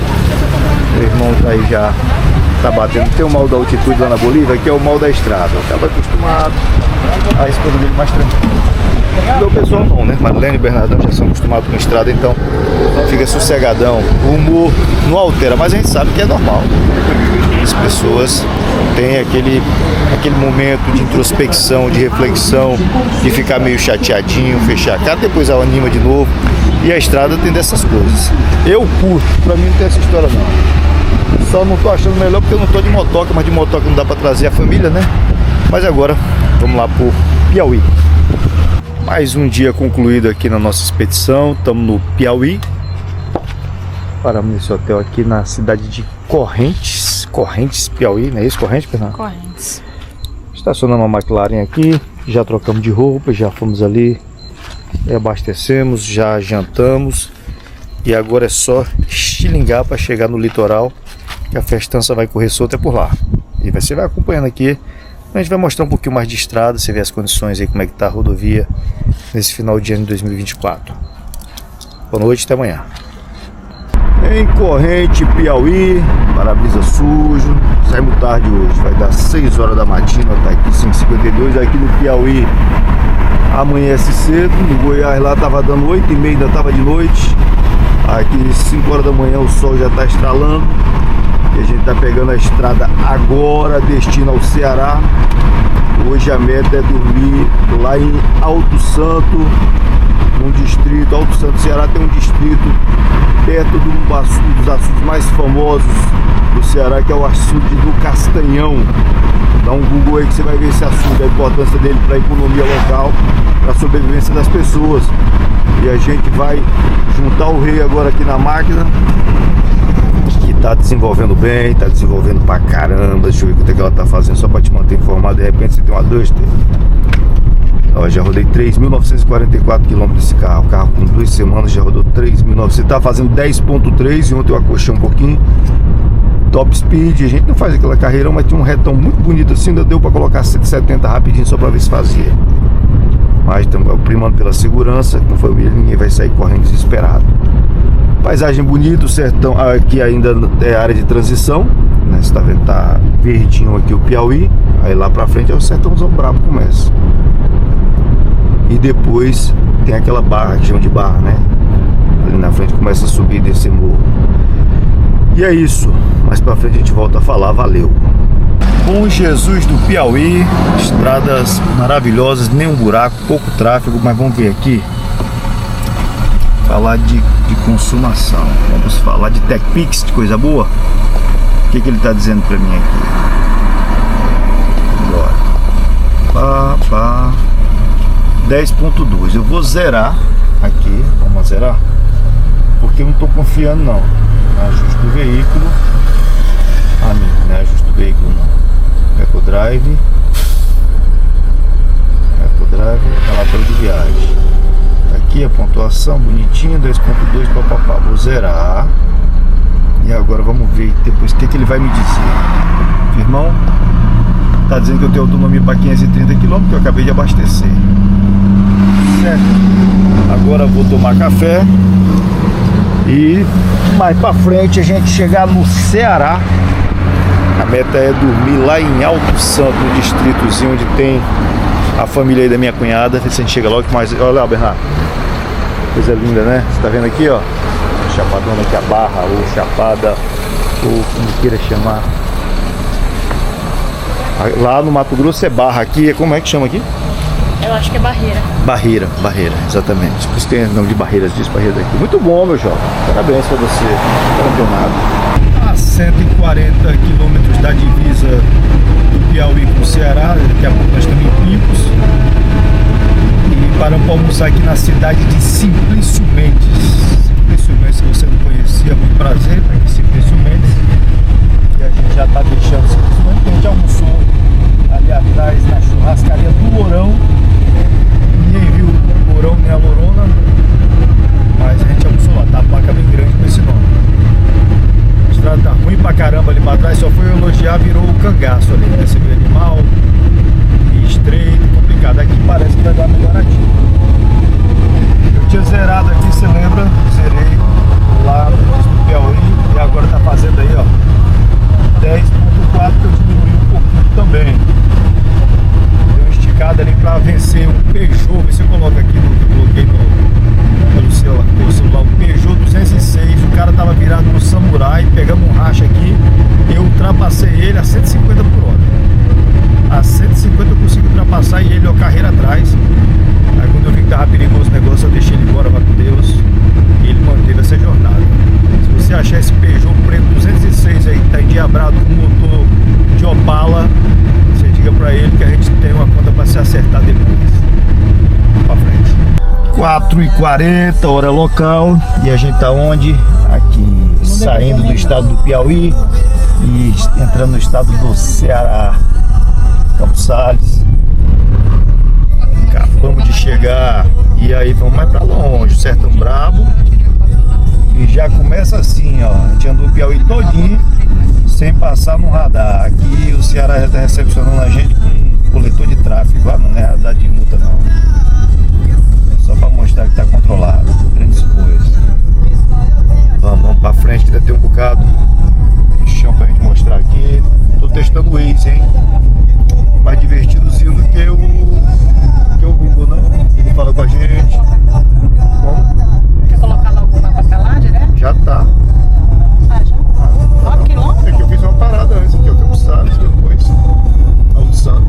S3: Meu irmão tá aí já tá batendo. Tem o mal da altitude lá na Bolívia, que é o mal da estrada. Acaba acostumado. A esposa dele mais tranquila. O pessoal não, né? Marlene e Bernardão já são acostumados com estrada, então fica sossegadão. O humor não altera, mas a gente sabe que é normal. As pessoas têm aquele momento de introspecção, de reflexão, de ficar meio chateadinho, fechar a cara, depois ela anima de novo. E a estrada tem dessas coisas. Eu curto, pra mim não tem essa história não. Só não tô achando melhor porque eu não tô de motoca, mas de motoca não dá pra trazer a família, né? Mas agora, vamos lá pro Piauí. Mais um dia concluído aqui na nossa expedição. Estamos no Piauí. Paramos nesse hotel aqui na cidade de Correntes, Piauí, não é isso? Correntes, Fernando?
S2: Correntes.
S3: Estacionamos uma McLaren aqui. Já trocamos de roupa, já fomos ali, abastecemos, já jantamos. E agora é só estilingar para chegar no litoral, que a festança vai correr solta por lá. E você vai acompanhando aqui. A gente vai mostrar um pouquinho mais de estrada, você vê as condições aí, como é que tá a rodovia nesse final de ano de 2024. Boa noite, até amanhã. Em Corrente, Piauí, para-brisa sujo. Saímos tarde hoje, vai dar 6 horas da matina, tá aqui 5h52. Aqui no Piauí amanhece cedo, no Goiás lá tava dando 8h30, ainda tava de noite. Aqui 5 horas da manhã o sol já tá estralando. E a gente tá pegando a estrada agora, destino ao Ceará. Hoje a meta é dormir lá em Alto Santo, num distrito. Alto Santo, Ceará, tem um distrito perto dos açudes mais famosos do Ceará, que é o açude do Castanhão. Dá um Google aí que você vai ver esse açude, a importância dele para a economia local, para a sobrevivência das pessoas. E a gente vai juntar o rei agora aqui na máquina, que tá desenvolvendo bem, tá desenvolvendo pra caramba. Deixa eu ver o que ela tá fazendo, só pra te manter informado. De repente você tem uma Duster. Ó, já rodei 3.944 km desse carro. O carro com 2 semanas já rodou 3.900. Você tá fazendo 10.3 e ontem eu acochei um pouquinho. Top speed, a gente não faz aquela carreirão, mas tinha um retão muito bonito assim. Ainda deu pra colocar 170 rapidinho só pra ver se fazia. Mas estamos primando pela segurança, conforme ninguém vai sair correndo desesperado. Paisagem bonita, o sertão aqui ainda é área de transição, né? Você tá vendo, tá verdinho aqui o Piauí. Aí lá pra frente é o sertãozão brabo, começa. E depois tem aquela barra, que chama de barra, né? Ali na frente começa a subir e descer morro. E é isso, mais pra frente a gente volta a falar, valeu. Bom Jesus do Piauí, estradas maravilhosas, nenhum buraco, pouco tráfego, mas vamos ver aqui. Falar de consumação, vamos falar de TechPix, de coisa boa. O que ele está dizendo para mim aqui? Bora. 10.2, eu vou zerar aqui, vamos zerar, porque eu não estou confiando não. Ajuste do veículo, não é ajuste do veículo não. EcoDrive, relatório de viagem. Aqui a pontuação bonitinha, 2.2, papapá. Vou zerar. E agora vamos ver depois o que ele vai me dizer. Irmão, tá dizendo que eu tenho autonomia para 530 km, que eu acabei de abastecer. Certo? Agora vou tomar café e mais para frente a gente chegar no Ceará. A meta é dormir lá em Alto Santo, no distritozinho onde tem a família aí da minha cunhada. Ver se a gente chega logo mais. Olha lá, Bernardo. Coisa linda, né? Você tá vendo aqui, ó? Chapadona aqui, a barra, ou chapada, ou como queira chamar. Lá no Mato Grosso é barra, aqui como é que chama aqui?
S7: Eu acho que é barreira.
S3: Barreira, exatamente. Por isso tem o nome de barreiras disso, barreira daqui. Muito bom, meu jovem. Parabéns pra você. Campeonato. A 140 quilômetros da divisa do Piauí com o Ceará. Daqui a pouco nós estamos em Pimpos. E paramos para almoçar aqui na cidade de Simplício Mendes. Simplício Mendes, se você não conhecia, muito prazer. Aqui Simplício Mendes. E a gente já está deixando Simplício Mendes. A gente almoçou ali atrás na churrascaria do Lourão. Ninguém viu o Lourão nem a Lorona, mas a gente almoçou lá, tá? A placa bem grande com esse nome. A estrada tá ruim pra caramba ali pra trás, só foi elogiar, virou o cangaço ali, né? Você vê animal, e estreito, complicado. Aqui parece que vai dar melhoradinho. Eu tinha zerado aqui, você lembra? Zerei lá no Piauí e agora tá fazendo aí, ó, 10.4, que eu diminui um pouquinho também. Ali para vencer um Peugeot, você coloca aqui no que eu coloquei no celular, um Peugeot 206, o cara tava virado no Samurai, pegamos um racha aqui, eu ultrapassei ele a 150 por hora. A 150 eu consegui ultrapassar e ele, ó, carreira atrás. Aí quando eu vi que tava perigoso o negócio, eu deixei ele embora, vai com Deus, e ele manteve essa jornada. Se você achar esse Peugeot preto 206 aí, que tá endiabrado com motor de Opala, você diga pra ele que a gente tem uma conta para se acertar depois. Pra frente. 4h40, hora local. E a gente tá onde? Aqui, saindo do estado do Piauí e entrando no estado do Ceará. Campos Sales. acabamos de chegar e aí vamos mais pra longe, Sertão Brabo. E já começa assim, ó, a gente andou o Piauí todinho sem passar no radar. Aqui o Ceará está recepcionando a gente com um coletor de tráfego, lá não é radar de multa não. Só para mostrar que está controlado, grandes coisas. Vamos pra frente que ainda tem um bocado de chão pra gente mostrar aqui. Tô testando o Waze, hein? Mais divertidozinho do que o Google, né? Ele fala com a gente. Como?
S2: Quer colocar logo o mapa pra lá, direto?
S3: Já tá.
S2: Ah, já? 9 quilômetros?
S3: É que eu fiz uma parada antes aqui, o Campos Salles, depois Alto Santo.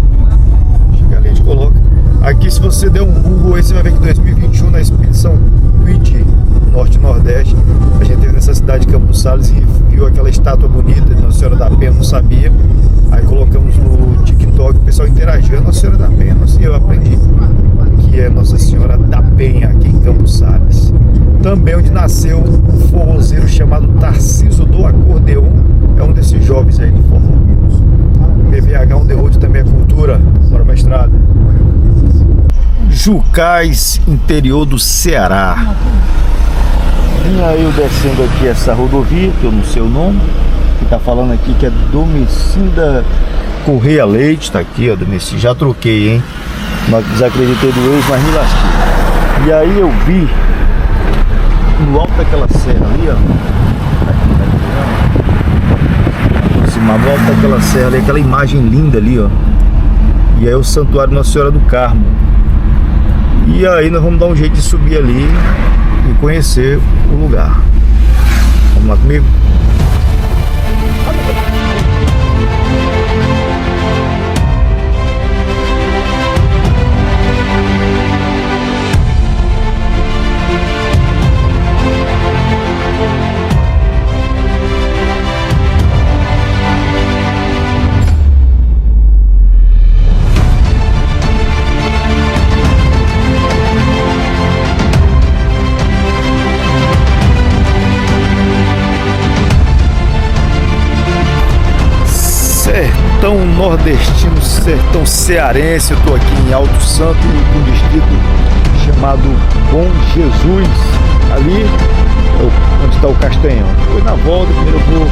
S3: Chega ali, a gente coloca. Aqui, se você der um Google aí, você vai ver que 2021 na expedição Quid Norte Nordeste, a gente teve nessa cidade de Campos Salles e viu aquela estátua bonita de Nossa Senhora da Penha, não sabia. Aí colocamos no TikTok, o pessoal interagiu, Nossa Senhora da Penha, assim eu aprendi que é Nossa Senhora da Penha aqui em Campos Salles. Também onde nasceu um forrozeiro chamado Tarciso do Acordeon, é um desses jovens aí do forró. PVH on the road também é cultura, bora pra estrada. Jucás, interior do Ceará. E aí eu descendo aqui essa rodovia, que eu não sei o nome, que tá falando aqui que é Domicinda Correia Leite, tá aqui ó, Domicinda, já troquei, hein? Não desacreditei do ex, mas me lasquei. E aí eu vi no alto daquela serra ali, ó, no alto daquela serra ali, aquela imagem linda ali, ó. E aí o Santuário Nossa Senhora do Carmo. E aí nós vamos dar um jeito de subir ali e conhecer o lugar. Vamos lá comigo? Sertão nordestino, sertão cearense. Eu estou aqui em Alto Santo, num distrito chamado Bom Jesus. Ali é onde está o Castanhão. Depois na volta, primeiro eu vou,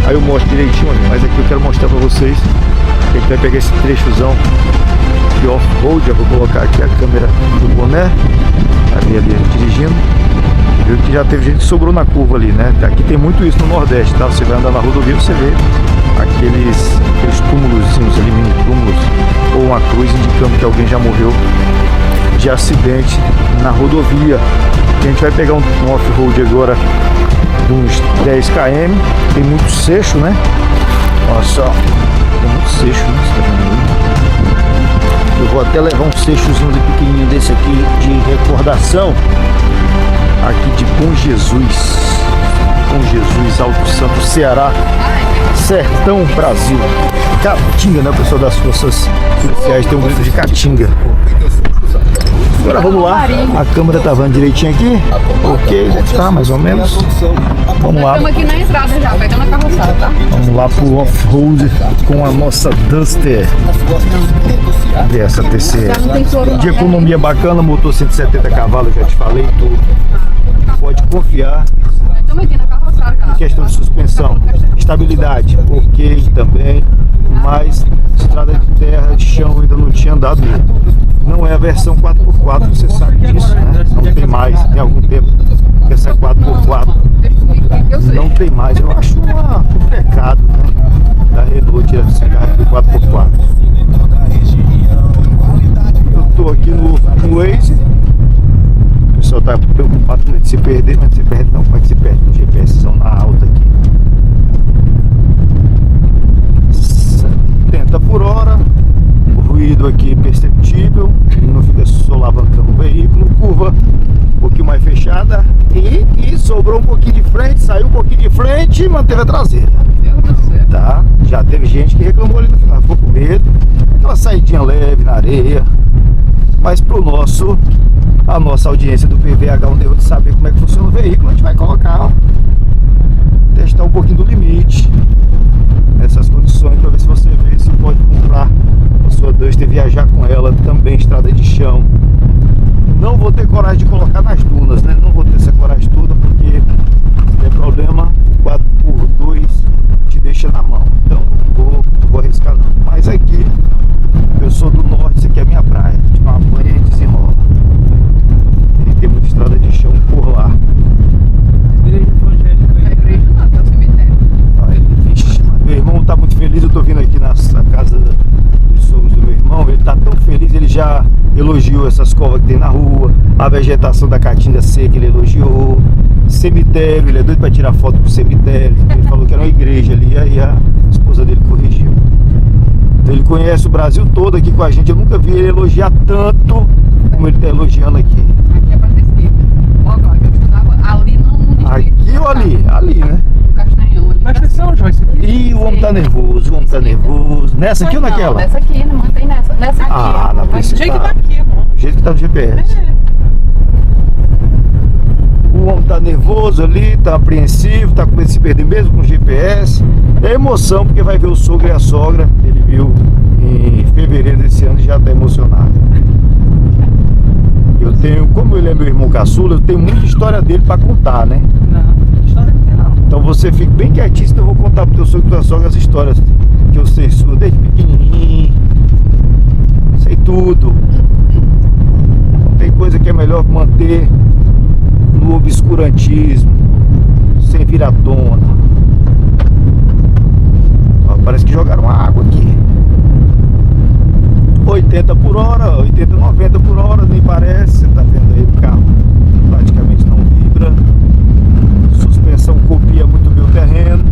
S3: aí eu mostro direitinho ali. Mas aqui eu quero mostrar para vocês que a gente vai pegar esse trechozão de off-road. Eu vou colocar aqui a câmera do boné, ali dirigindo. Viu que já teve gente que sobrou na curva ali, né? Aqui tem muito isso no Nordeste, tá? Você vai andar na rodovia, você vê aqueles túmulozinhos ali, mini túmulos, ou uma cruz indicando que alguém já morreu de acidente na rodovia. A gente vai pegar um off-road agora de uns 10 km, tem muito seixo, né? Olha só, tem muito seixo, né? Você tá vendo aí? Eu vou até levar um seixozinho pequenininho desse aqui de recordação, aqui de Bom Jesus. Bom Jesus, Alto Santo, Ceará, Sertão, Brasil. Caatinga, né? O pessoal das forças policiais tem um grito de Caatinga. Agora vamos lá. A câmera tá vendo direitinho aqui? Ok, tá mais ou menos. Vamos lá.
S2: Estamos aqui na entrada já, pegando a carroçada, tá?
S3: Vamos lá pro off-road com a nossa Duster. Cadê essa TC? De economia bacana, motor 170 cavalos, já te falei tudo. Pode confiar.
S2: Estamos aqui na carroçada já.
S3: Em questão de suspensão, estabilidade, ok também, mas estrada de terra, chão ainda não tinha andado mesmo. Não é a versão 4x4, você sabe disso, né? Não tem mais, tem algum tempo que essa 4x4 não tem mais. Eu acho um pecado, né? Da Renault tirar esse carro do 4x4. Eu tô aqui no Waze. O pessoal tá preocupado com se perder, mas não se perde não. Como é que se perde com GPS na alta aqui? 70 por hora. O ruído aqui perceptível, não fica solavancando o veículo. Curva um pouquinho mais fechada e sobrou um pouquinho de frente, saiu um pouquinho de frente e manteve a traseira. Tá? Já teve gente que reclamou ali no final, ficou com medo. Aquela saidinha leve na areia. Mas pro a nossa audiência do PVH on the road saber como é que funciona o veículo, a gente vai colocar, testar um pouquinho do limite nessas condições, para ver se você vê se pode comprar a sua Duster, viajar com ela também, estrada de chão, coragem de colocar nas dunas, né? Não vou ter essa coragem toda porque se der problema, 4x2 te deixa na mão. Então vou arriscar não. Mas aqui, eu sou do norte, isso aqui é a minha praia. Tipo, uma banha e desenrola. E tem muita estrada de chão por lá.
S4: Igreja evangélica aí.
S2: Igreja não, que é o cemitério.
S3: Vixe, meu irmão tá muito feliz. Eu tô vindo aqui na casa dos sogros do meu irmão. Ele tá tão feliz, ele já elogiou essas covas que tem na rua, a vegetação da caatinga seca, ele elogiou. Cemitério, ele é doido pra tirar foto pro cemitério. Ele falou que era uma igreja ali, aí a esposa dele corrigiu. Então ele conhece o Brasil todo aqui com a gente. Eu nunca vi ele elogiar tanto como ele tá elogiando aqui.
S2: Aqui é pra descer. Ó, eu estudava ali no distrito.
S3: Aqui ou ali? Ali, né?
S2: No Castanhão. Ali.
S4: Presta atenção, Joyce.
S3: Ih, o homem tá nervoso, o homem tá nervoso. Nessa aqui ou naquela?
S2: Nessa aqui, não mantém nessa. Nessa aqui.
S3: Ah, na
S2: Mas do jeito que
S3: principal.
S2: tá aqui, amor.
S3: Do jeito que tá no GPS. O homem tá nervoso ali, tá apreensivo, tá com medo de se perder mesmo com o GPS. É emoção porque vai ver o sogro e a sogra. Ele viu em fevereiro desse ano e já tá emocionado. Eu tenho, como ele é meu irmão caçula, eu tenho muita história dele pra contar, né?
S4: Não, história aqui não.
S3: Então você fica bem quietinho, senão eu vou contar pro teu sogro e tua sogra as histórias que eu sei sua desde pequenininho. Sei tudo. Tem coisa que é melhor manter no obscurantismo, sem vir à tona. Ó, parece que jogaram água aqui. 80 por hora, 80, 90 por hora, nem parece. Você tá vendo aí o carro praticamente não vibra. Suspensão copia muito meu terreno.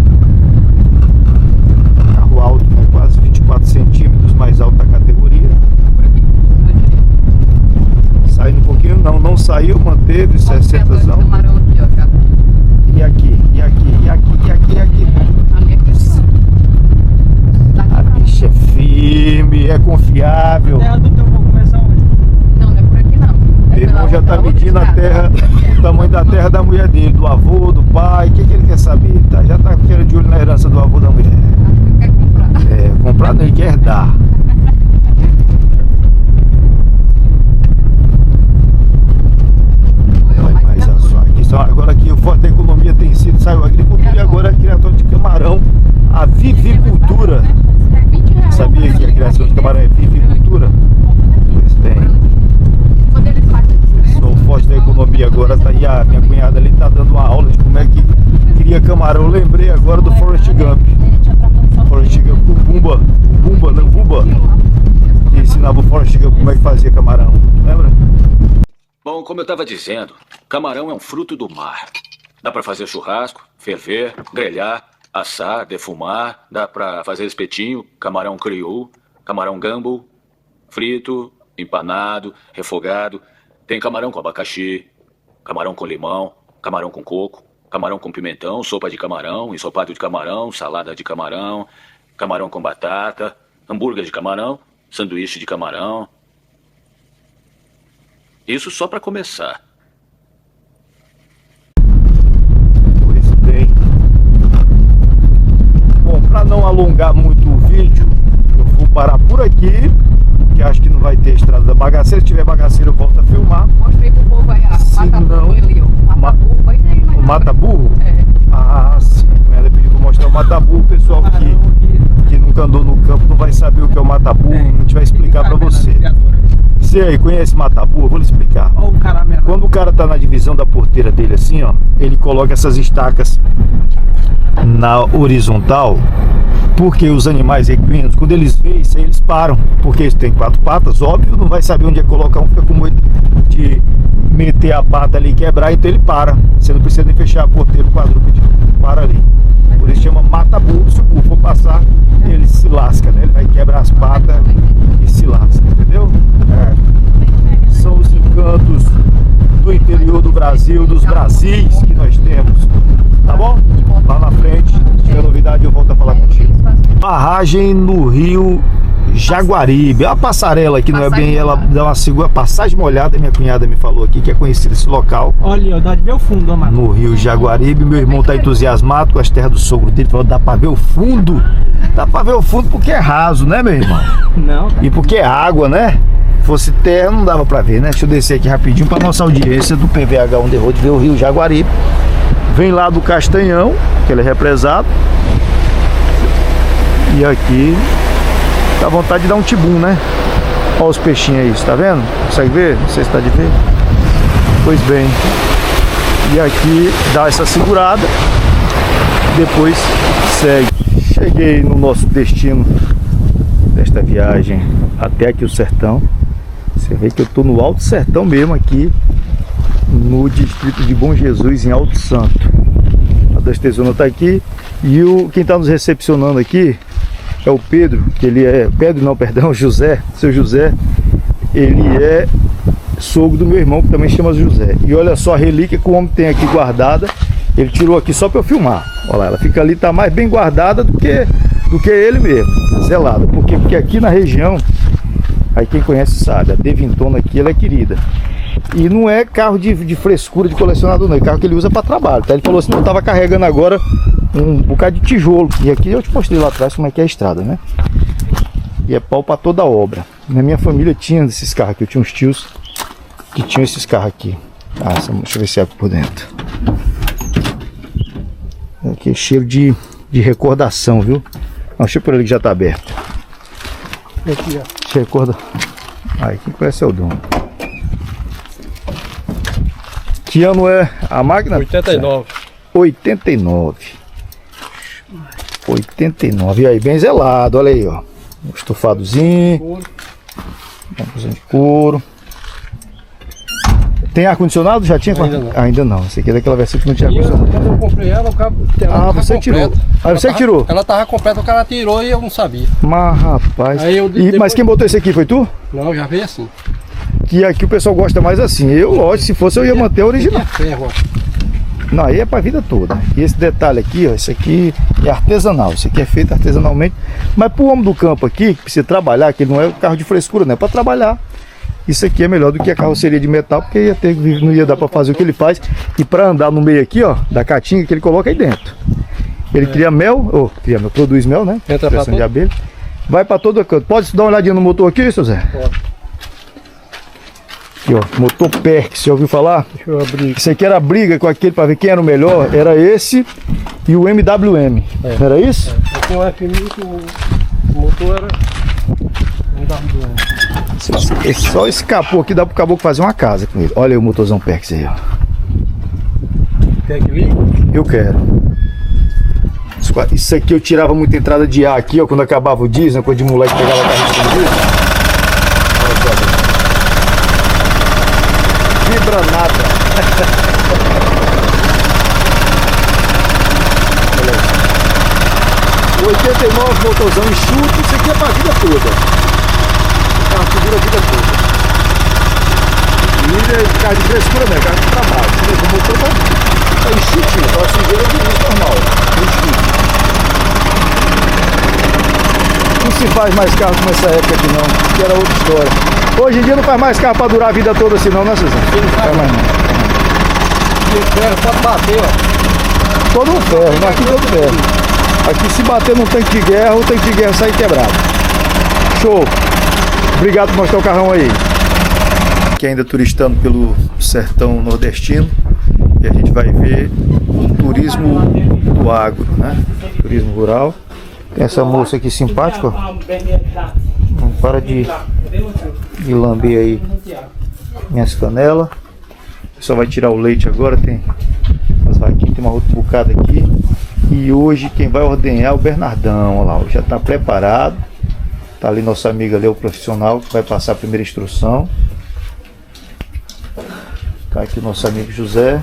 S3: Carro alto, né? Quase 24 centímetros mais alto da categoria. Saindo um pouquinho, não saiu, manteve 60.
S2: Camarão aqui, ó, já.
S3: E aqui, e aqui, e aqui, e aqui, e aqui.
S2: Ali é questão.
S3: A bicha é firme, é confiável.
S4: Terra do teu vou começar onde?
S2: Não, não é por aqui não.
S3: Meu irmão já tá medindo a terra, o tamanho da terra da mulher dele, do avô, do pai. O que ele quer saber? Tá? Já tá querendo de olho na herança do avô da mulher.
S2: Acho que quer comprar.
S3: É, comprar não, ele quer dar. Mas agora aqui o forte da economia tem sido, saiu a agricultura e agora a criação de camarão, a vivicultura. Sabia que a criação de camarão é vivicultura? Pois bem. Sou o forte da economia agora, tá aí a minha cunhada ali tá dando uma aula de como é que cria camarão. Eu lembrei agora do Forrest Gump. Forrest Gump, o Bumba, que ensinava o Forrest Gump como é que fazia camarão, lembra?
S8: Bom, como eu estava dizendo, camarão é um fruto do mar. Dá para fazer churrasco, ferver, grelhar, assar, defumar, dá para fazer espetinho, camarão criou, camarão gumbo, frito, empanado, refogado. Tem camarão com abacaxi, camarão com limão, camarão com coco, camarão com pimentão, sopa de camarão, ensopado de camarão, salada de camarão, camarão com batata, hambúrguer de camarão, sanduíche de camarão. Isso só para começar.
S3: Pois bem. Bom, para não alongar muito o vídeo, eu vou parar por aqui, que acho que não vai ter estrada da bagaceira. Se tiver bagaceira eu volto a filmar.
S2: Mostrei pro povo aí, mata-burro ali, ó. Mata-burro, foi aí, mas...
S3: O mata-burro?
S2: É.
S3: Ah, sim. A mulher pediu para mostrar o mata-burro. O pessoal que nunca andou no campo não vai saber o que é o mata-burro. A gente vai explicar para você. Você aí conhece mata-burro? Vou lhe explicar.
S4: Olha o caramelo.
S3: Quando o cara tá na divisão da porteira dele assim, ó, ele coloca essas estacas na horizontal, porque os animais equinos, quando eles veem isso aí, eles param, porque eles têm 4 patas, óbvio, não vai saber onde é colocar um, fica com medo de meter a pata ali e quebrar, então ele para. Você não precisa nem fechar a porteira, o quadrúpede para ali. Por isso chama mata-burro. Se o burro for passar, ele se lasca, né? Ele vai quebrar as patas e se lasca, entendeu? É. São os encantos do interior do Brasil, dos Brasis que nós temos. Tá bom? Lá na frente, se tiver novidade, eu volto a falar contigo. Barragem no Rio Jaguaribe. A passarela aqui não é bem, ela dá uma segura. Passagem molhada, minha cunhada me falou aqui, que é conhecido esse local.
S4: Olha, dá de ver o fundo, mano.
S3: No Rio Jaguaribe. Meu irmão tá entusiasmado com as terras do sogro dele. Falou, dá pra ver o fundo. Dá pra ver o fundo porque é raso, né, meu irmão?
S4: Não.
S3: E porque é água, né? fosse terra, não dava pra ver, né? Deixa eu descer aqui rapidinho pra nossa audiência do PVH On The Road ver o rio Jaguaribe. Vem lá do Castanhão, que ele é represado. E aqui dá vontade de dar um tibum, né? Olha os peixinhos aí, tá vendo? Consegue ver? Não sei se tá de ver. Pois bem. E aqui dá essa segurada. Depois segue. Cheguei no nosso destino desta viagem até aqui o sertão. Você vê que eu tô no Alto Sertão mesmo aqui, no distrito de Bom Jesus, em Alto Santo. A Das Tesouras tá aqui. E quem tá nos recepcionando aqui é o Pedro, que ele é... Pedro não, perdão, José, seu José. Ele é sogro do meu irmão, que também chama José. E olha só a relíquia que o homem tem aqui guardada. Ele tirou aqui só para eu filmar. Olha lá, ela fica ali, tá mais bem guardada do que ele mesmo, zelada. Porque aqui na região, aí quem conhece sabe, a Devintona aqui ela é querida. E não é carro de frescura de colecionador não, é carro que ele usa para trabalho, tá? Ele falou assim, eu tava carregando agora um bocado de tijolo. E aqui eu te mostrei lá atrás como é que é a estrada, né? E é pau para toda obra. Na minha família tinha esses carros aqui, eu tinha uns tios que tinham esses carros aqui. Ah, deixa eu ver se abre por dentro. Aqui é cheiro de recordação, viu? Não, deixa por ali que já tá aberto. Aqui, ó. Recorda. Aí, quem conhece é o dono. Que ano é a máquina?
S9: 89.
S3: 89. 89. E aí, bem zelado, olha aí, ó. Um estofadozinho. Uma coisinha de couro. Tem ar-condicionado? Já tinha?
S9: Ainda não.
S3: Ainda não. Esse aqui é daquela versão que não tinha ar-condicionado.
S9: Quando eu comprei ela, o cara...
S3: Ah, você tirou. Ah, você tirou?
S9: Ela tava completa, o cara tirou e eu não sabia.
S3: Mas, rapaz.
S9: Aí eu,
S3: Mas quem botou esse aqui foi tu?
S9: Não, já veio assim.
S3: Que aqui o pessoal gosta mais assim. Eu, lógico, se fosse eu ia manter a original.
S9: É ferro, ó.
S3: Não, aí é pra vida toda. E esse detalhe aqui, ó, esse aqui é artesanal. Isso aqui é feito artesanalmente. Mas pro homem do campo aqui, que precisa trabalhar, que ele não é carro de frescura, não é pra trabalhar. Isso aqui é melhor do que a carroceria de metal, porque não ia dar para fazer o que ele faz. E para andar no meio aqui, ó, da caatinga que ele coloca aí dentro. Ele cria mel, produz mel, né?
S9: Entra pra
S3: de abelha. Vai para todo canto. Pode dar uma olhadinha no motor aqui, seu Zé?
S9: Pode.
S3: Aqui, ó, motor PERC, você já ouviu falar?
S9: Deixa eu abrir.
S3: Isso aqui era briga com aquele para ver quem era o melhor. Era esse e o MWM. Não era isso?
S9: Eu tenho um FMI que o motor era MWM.
S3: Só esse capô aqui dá pro caboclo fazer uma casa com ele. Olha aí o motorzão PERC aí, ó.
S9: Quer que ligue?
S3: Eu quero. Isso aqui eu tirava muita entrada de ar aqui, ó, quando acabava o diesel, quando de moleque pegava a carrinha de diesel. Vibra nada. O 89 motorzão enxuto, isso aqui é pra vida toda. O carro segura a vida toda. E é carro de frescura, né? Carro de trabalho. O motor tá enxutinho, tá sujeira de luz normal. Não se faz mais carro como essa época aqui não, que era outra história. Hoje em dia não faz mais carro pra durar a vida toda assim não, né, Suzano?
S9: Não faz mais não. E o ferro pode bater, ó.
S3: Todo um ferro, mas aqui todo ferro. Aqui se bater num tanque de guerra, o tanque de guerra sai quebrado. Show! Obrigado por mostrar o carrão aí. Aqui ainda turistando pelo sertão nordestino. E a gente vai ver o turismo do agro, né? Turismo rural. Tem essa moça aqui simpática, ó. Não para de lamber aí minhas canelas. Só vai tirar o leite agora, tem as vaquinhas, tem uma outra bocada aqui. E hoje quem vai ordenhar é o Bernardão, olha lá, já está preparado. Tá ali nossa amiga ali, o profissional, que vai passar a primeira instrução. Tá aqui o nosso amigo José.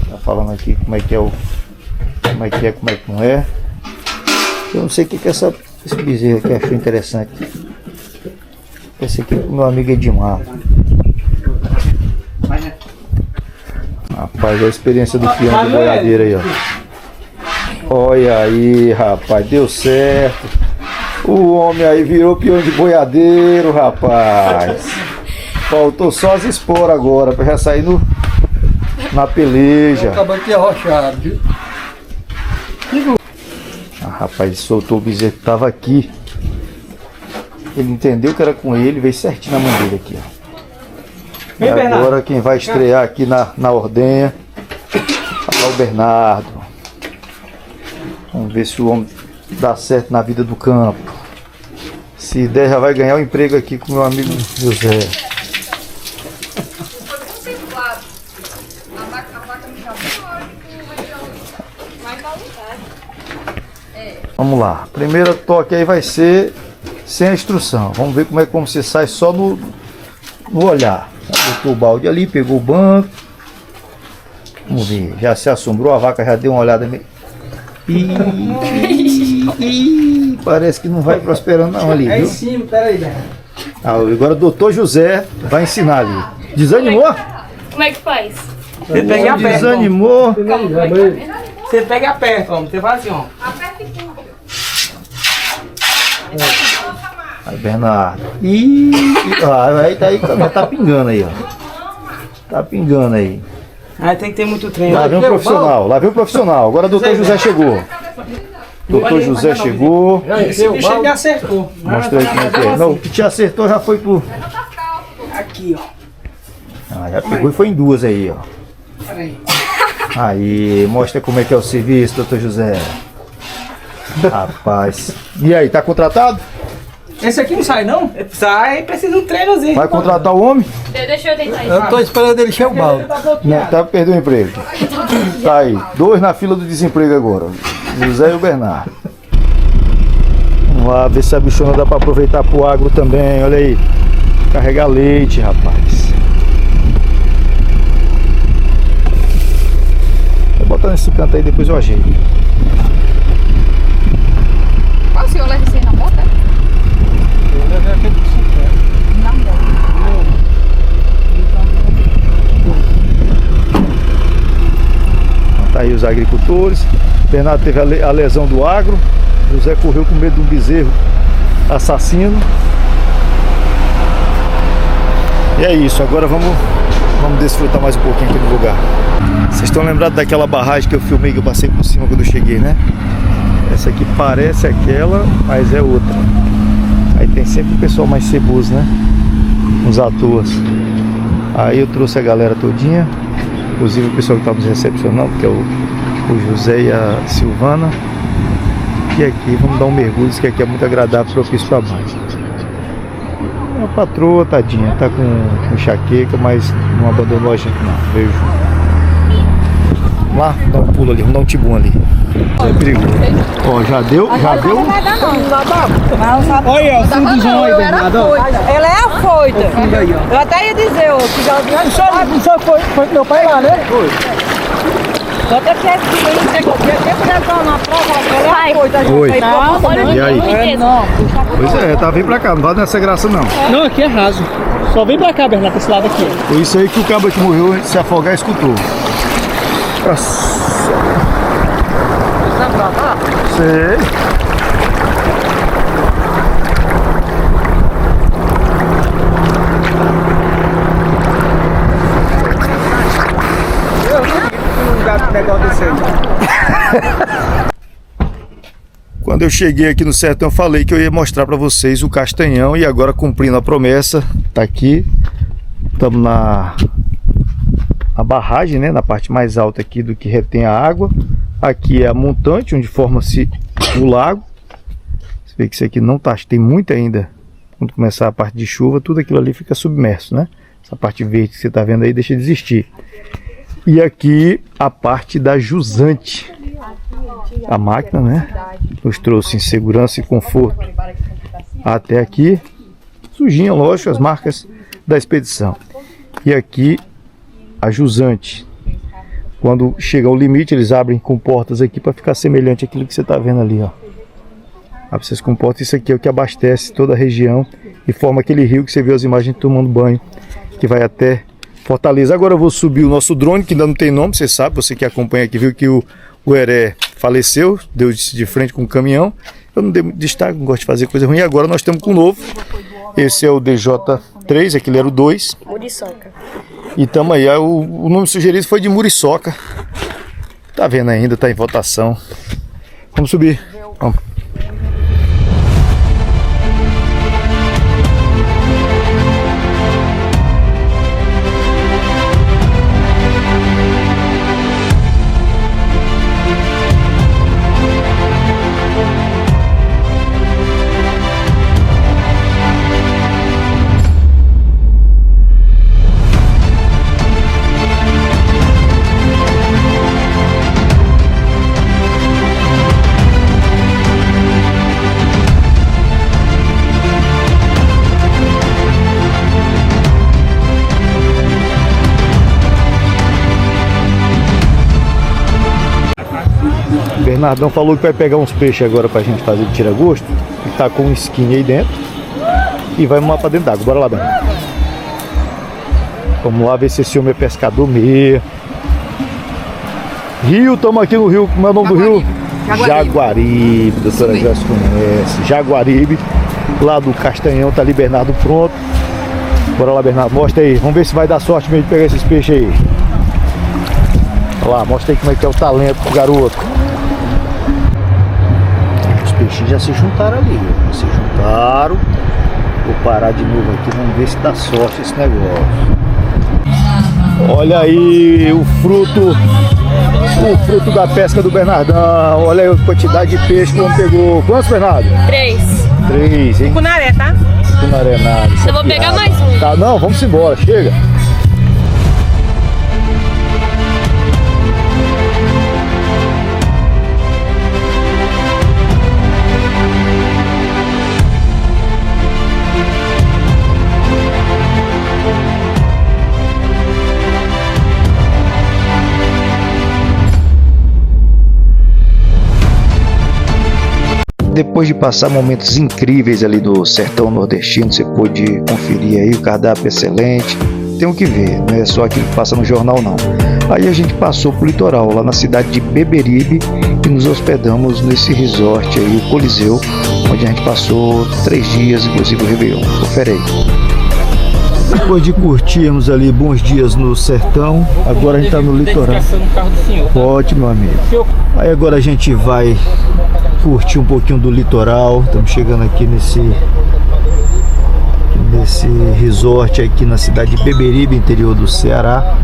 S3: Tá falando aqui como é que é como é que não é. Eu não sei o que é esse bezerro aqui, achou interessante. Esse aqui é o meu amigo Edmar. Rapaz, olha a experiência do peão de boiadeira aí, ó. Olha aí, rapaz, deu certo. O homem aí virou peão de boiadeiro, rapaz. Faltou só as esporas agora, pra já sair na peleja.
S9: Acabou de ter arrochado, viu?
S3: Ah, rapaz, soltou o bezerro que tava aqui. Ele entendeu que era com ele, veio certinho na mão dele aqui, ó.
S4: Vem,
S3: E
S4: Bernardo.
S3: agora quem vai estrear aqui na ordenha é o Bernardo. Vamos ver se o homem dá certo na vida do campo. Se der, já vai ganhar o emprego aqui com o meu amigo José. Vamos lá. Primeiro toque aí vai ser sem a instrução. Vamos ver como você sai só no olhar. Botou o balde ali, pegou o banco. Vamos ver. Já se assombrou, a vaca já deu uma olhada meio. Parece que não vai prosperando não ali,
S4: É em
S3: viu?
S4: cima, peraí, Bernardo.
S3: Agora o doutor José vai ensinar ali. Desanimou?
S7: Como é que faz?
S4: Você pega a perna.
S3: Desanimou.
S4: Você pega a perna, homem. Você faz assim, ó.
S3: Aí, Bernardo. Aí tá aí, tá pingando aí, ó. Tá pingando aí.
S4: Aí tem que ter muito treino.
S3: Lá vem o profissional, lá vem o profissional. Agora o doutor José chegou. Doutor José chegou.
S4: Esse bicho aí me acertou.
S3: Mostra aí como é que é. Não, o que te acertou já foi pro.
S4: Aqui, ó.
S3: Já pegou e foi em duas aí, ó.
S4: Peraí.
S3: Aí, mostra como é que é o serviço, doutor José. Rapaz. E aí, tá contratado?
S4: Esse aqui não sai, não? Sai, precisa de um treinozinho.
S3: Vai contratar o homem?
S7: Deixa eu tentar isso.
S5: Eu tô esperando ele encher o balde.
S3: Não, tá perdendo o emprego. Tá aí, 2 na fila do desemprego agora. José e o Bernardo. Vamos lá ver se a bichona dá pra aproveitar pro agro também. Olha aí. Carregar leite, rapaz. Vou botar nesse canto aí, depois eu ajeito.
S2: Qual o senhor leva isso aí na moto?
S3: Tá aí os agricultores. Bernardo teve a lesão do agro. José correu com medo de um bezerro assassino. E é isso, agora vamos desfrutar mais um pouquinho aqui do lugar. Vocês estão lembrados daquela barragem que eu filmei, que eu passei por cima quando eu cheguei, né? Essa aqui parece aquela, mas é outra. Aí tem sempre o pessoal mais ceboso, né? Uns atores. Aí eu trouxe a galera todinha, inclusive o pessoal que estava nos recepcionando, que é o José e a Silvana. E aqui vamos dar um mergulho, que aqui é muito agradável, propício para banho. A patroa, tadinha, tá com enxaqueca, mas não abandonou a gente não, veio junto. Vamos lá, dar um pulo ali, vamos dar um tibum ali. É perigoso. Ó, já deu?
S4: Olha, ó, o fundo do João aí, Bernardo.
S2: Ela é afoita.
S4: Aí, ó.
S2: Eu até ia dizer, que já
S4: O senhor foi com meu pai lá, né? Foi.
S2: eu até quero que tempo já estão na prova, ela é afoita.
S3: Oi.
S7: Olha,
S3: E aí?
S7: não.
S3: Pois é, tá, vem pra cá, não vai nessa graça não.
S4: Não, aqui é raso. Só vem pra cá, Bernardo, pra esse lado aqui.
S3: Foi isso aí que o cabra que morreu se afogar escutou. Nossa. Sei.
S4: Negócio desse aí.
S3: Quando eu cheguei aqui no sertão, eu falei que eu ia mostrar para vocês o Castanhão, e agora, cumprindo a promessa, tá aqui. Estamos na barragem, né, na parte mais alta aqui do que retém a água. Aqui é a montante, onde forma-se o lago. Você vê que isso aqui não tá, tem muito ainda. Quando começar a parte de chuva, tudo aquilo ali fica submerso, né? Essa parte verde que você tá vendo aí deixa de existir. E aqui a parte da jusante. A máquina, né, nos trouxe em segurança e conforto até aqui. Sujinha, lógico, as marcas da expedição. E aqui a jusante. Quando chega ao limite, eles abrem comportas aqui para ficar semelhante àquilo que você está vendo ali, ó. Abre essas comportas, isso aqui é o que abastece toda a região e forma aquele rio que você viu as imagens tomando banho, que vai até Fortaleza. Agora eu vou subir o nosso drone, que ainda não tem nome, você sabe, você que acompanha aqui viu que o Heré faleceu, deu de frente com o caminhão. Eu não dei destaque, não gosto de fazer coisa ruim. E agora nós estamos com o novo. Esse é o DJ3, aquele era o 2.
S7: Muriçoca.
S3: E estamos aí, o nome sugerido foi de Muriçoca. Tá vendo ainda, tá em votação. Vamos subir. Vamos. Bernardão falou que vai pegar uns peixes agora pra gente fazer de tira-gosto. E tá com um skin aí dentro. E vai lá pra dentro d'água. Bora lá, Bernardo. Vamos lá ver se esse homem é pescador mesmo. Rio, estamos aqui no rio. Como é o nome do rio? Jaguaribe. Doutora Jéssica conhece. Jaguaribe. Lá do Castanhão. Tá ali Bernardo pronto. Bora lá, Bernardo. Mostra aí. Vamos ver se vai dar sorte mesmo de pegar esses peixes aí. Olha lá, mostra aí como é que é o talento do garoto. Os peixes já se juntaram ali. Já se juntaram. Vou parar de novo aqui. Vamos ver se dá sorte esse negócio. Olha aí o fruto da pesca do Bernardão. Olha aí a quantidade de peixe que o homem pegou. Quantos, Bernardo? 3, hein?
S2: Cunaré, tá?
S3: Cunaré nada.
S7: Eu vou pegar mais um.
S3: Tá, não, vamos embora, chega.
S1: Depois de passar momentos incríveis ali do sertão nordestino, você pôde conferir aí, o cardápio excelente, tem o que ver, não é só aquilo que passa no jornal não. Aí a gente passou pro litoral, lá na cidade de Beberibe, e nos hospedamos nesse resort aí, o Coliseu, onde a gente passou 3 dias, inclusive o Réveillon. Confere aí.
S3: Depois de curtirmos ali bons dias no sertão, agora a gente tá no litoral. Pode, meu amigo. Aí agora a gente vai curtir um pouquinho do litoral. Estamos chegando aqui nesse resort aqui na cidade de Beberibe, interior do Ceará.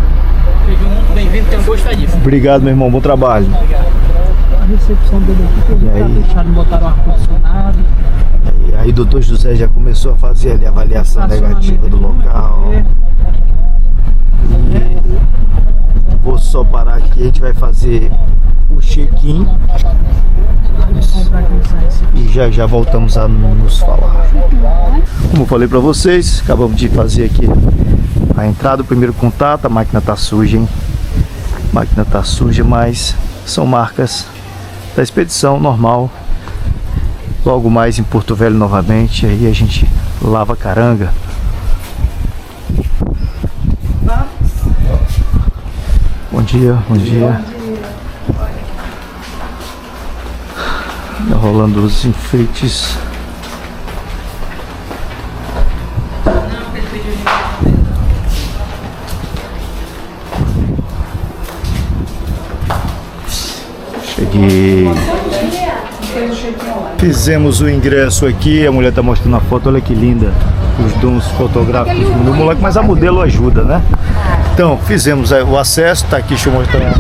S9: Seja muito bem-vindo, tenho gostado disso.
S3: Obrigado, meu irmão, bom trabalho.
S9: A recepção dele aqui, que eles deixaram botar o ar-condicionado.
S3: Aí o doutor José já começou a fazer ali a avaliação negativa do local. E vou só parar aqui, a gente vai fazer o check-in e já voltamos a nos falar. Como eu falei para vocês, acabamos de fazer aqui a entrada, o primeiro contato. A máquina tá suja, hein? A máquina tá suja, mas são marcas da expedição normal. Logo mais em Porto Velho novamente, aí a gente lava a caranga. Bom dia, bom dia. Tá rolando os enfeites. Cheguei. Fizemos o ingresso aqui, a mulher tá mostrando a foto, olha que linda, os dons fotográficos do moleque, mas a modelo ajuda, né? Então, fizemos o acesso, tá aqui, deixa eu mostrar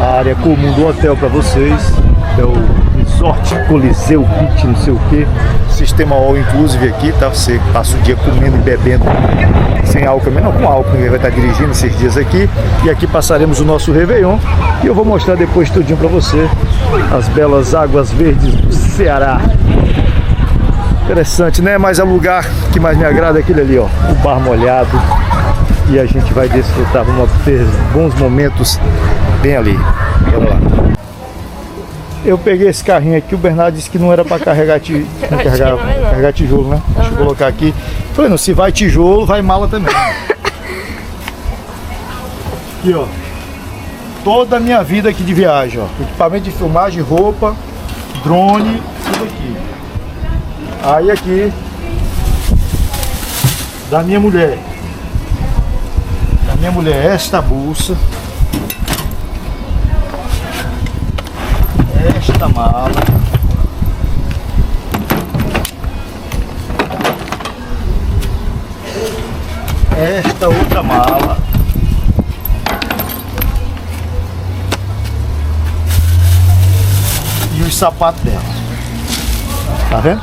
S3: a área comum do hotel para vocês. É o Resort Coliseu Beach, não sei o que. Sistema all inclusive aqui, tá? Você passa o dia comendo e bebendo sem álcool, não com álcool, ninguém vai estar dirigindo esses dias aqui. E aqui passaremos o nosso Réveillon. E eu vou mostrar depois tudinho para você as belas águas verdes do Ceará. Interessante, né? Mas o lugar que mais me agrada é aquele ali, ó, o bar molhado. E a gente vai desfrutar, vamos ter bons momentos bem ali. Vamos lá. Eu peguei esse carrinho aqui, o Bernardo disse que não era para carregar tijolo, né? Deixa eu colocar aqui. Falei, não, se vai tijolo, vai mala também. Aqui, ó. Toda a minha vida aqui de viagem, ó. Equipamento de filmagem, roupa, drone, tudo aqui. Aí aqui, da minha mulher. Da minha mulher, esta bolsa. Esta mala. Esta outra mala. E os sapatos dela. Tá vendo?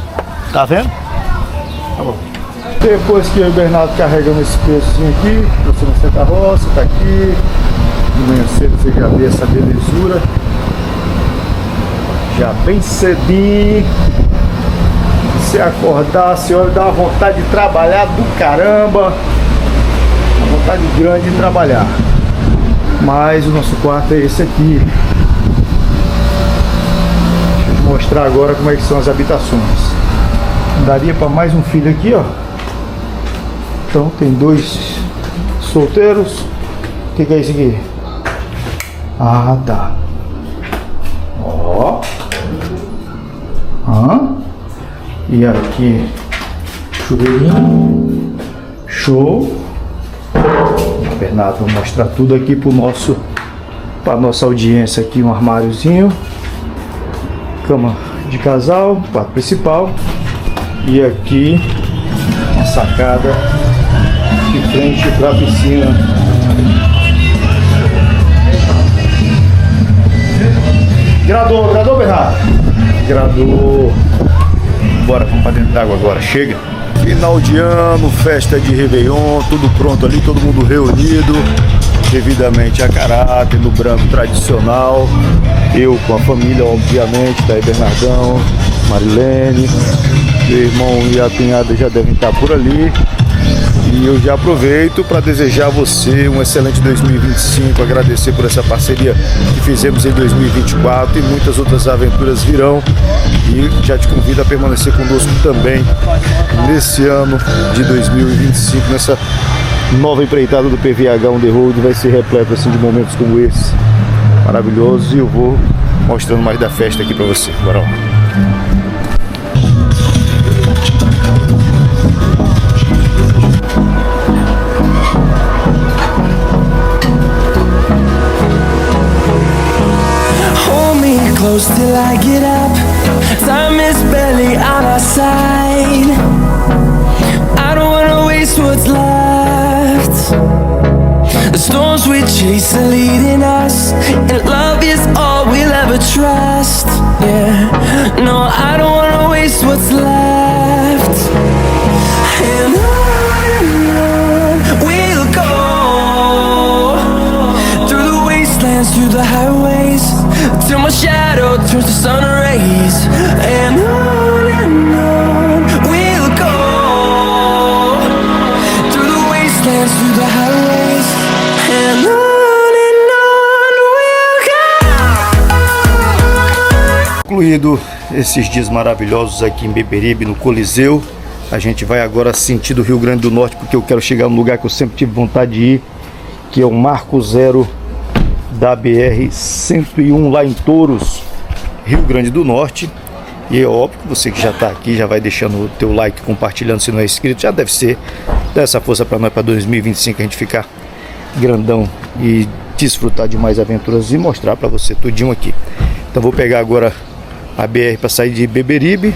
S3: Tá vendo? Tá bom. Depois que eu e o Bernardo carregamos esse peixinho aqui, você não sei carroça, tá aqui. De manhã cedo você já vê essa belezura. Já bem cedinho, se acordar, se olha, dá uma vontade de trabalhar do caramba, uma vontade grande de trabalhar. Mas o nosso quarto é esse aqui. mostrar agora como é que são as habitações. Daria para mais um filho aqui, ó. Então tem 2 solteiros. O que é isso aqui? Ah, tá. Ó. E aqui, chuveirinho. Show. Bernardo, vou mostrar tudo aqui para nossa audiência aqui, um armáriozinho. Cama de casal, quarto principal. E aqui uma sacada de frente para a piscina. Gradou, Bernardo? Gradou. Bora, vamos para dentro d'água agora, chega. Final de ano, festa de Réveillon, tudo pronto ali, todo mundo reunido, devidamente a caráter, no branco tradicional. Eu com a família, obviamente, tá aí Bernardão, Marilene, meu irmão e a cunhada já devem estar por ali. E eu já aproveito para desejar a você um excelente 2025, agradecer por essa parceria que fizemos em 2024 e muitas outras aventuras virão. E já te convido a permanecer conosco também nesse ano de 2025, nessa nova empreitada do PVH On The Road. Vai ser repleto assim de momentos como esse, maravilhosos, e eu vou mostrando mais da festa aqui para você. Bora lá.
S10: Close till I get up. Time is barely on our side. I don't wanna waste what's left. The storms we chase are leading us, and love is all we'll ever trust. Yeah, no, I don't wanna waste what's left. And on we'll go, through the wastelands, through the highways, till my shadow turns to sun rays. And on we'll go, through the wastelands, through the highways. And on we'll go.
S3: Concluído esses dias maravilhosos aqui em Beberibe, no Coliseu, a gente vai agora sentido Rio Grande do Norte, porque eu quero chegar num lugar que eu sempre tive vontade de ir, que é o Marco Zero da BR-101, lá em Touros, Rio Grande do Norte. E é óbvio que você que já está aqui, já vai deixando o teu like, compartilhando, se não é inscrito, já deve ser. Dá essa força para nós, para 2025, a gente ficar grandão e desfrutar de mais aventuras e mostrar para você tudinho aqui. Então vou pegar agora a BR para sair de Beberibe,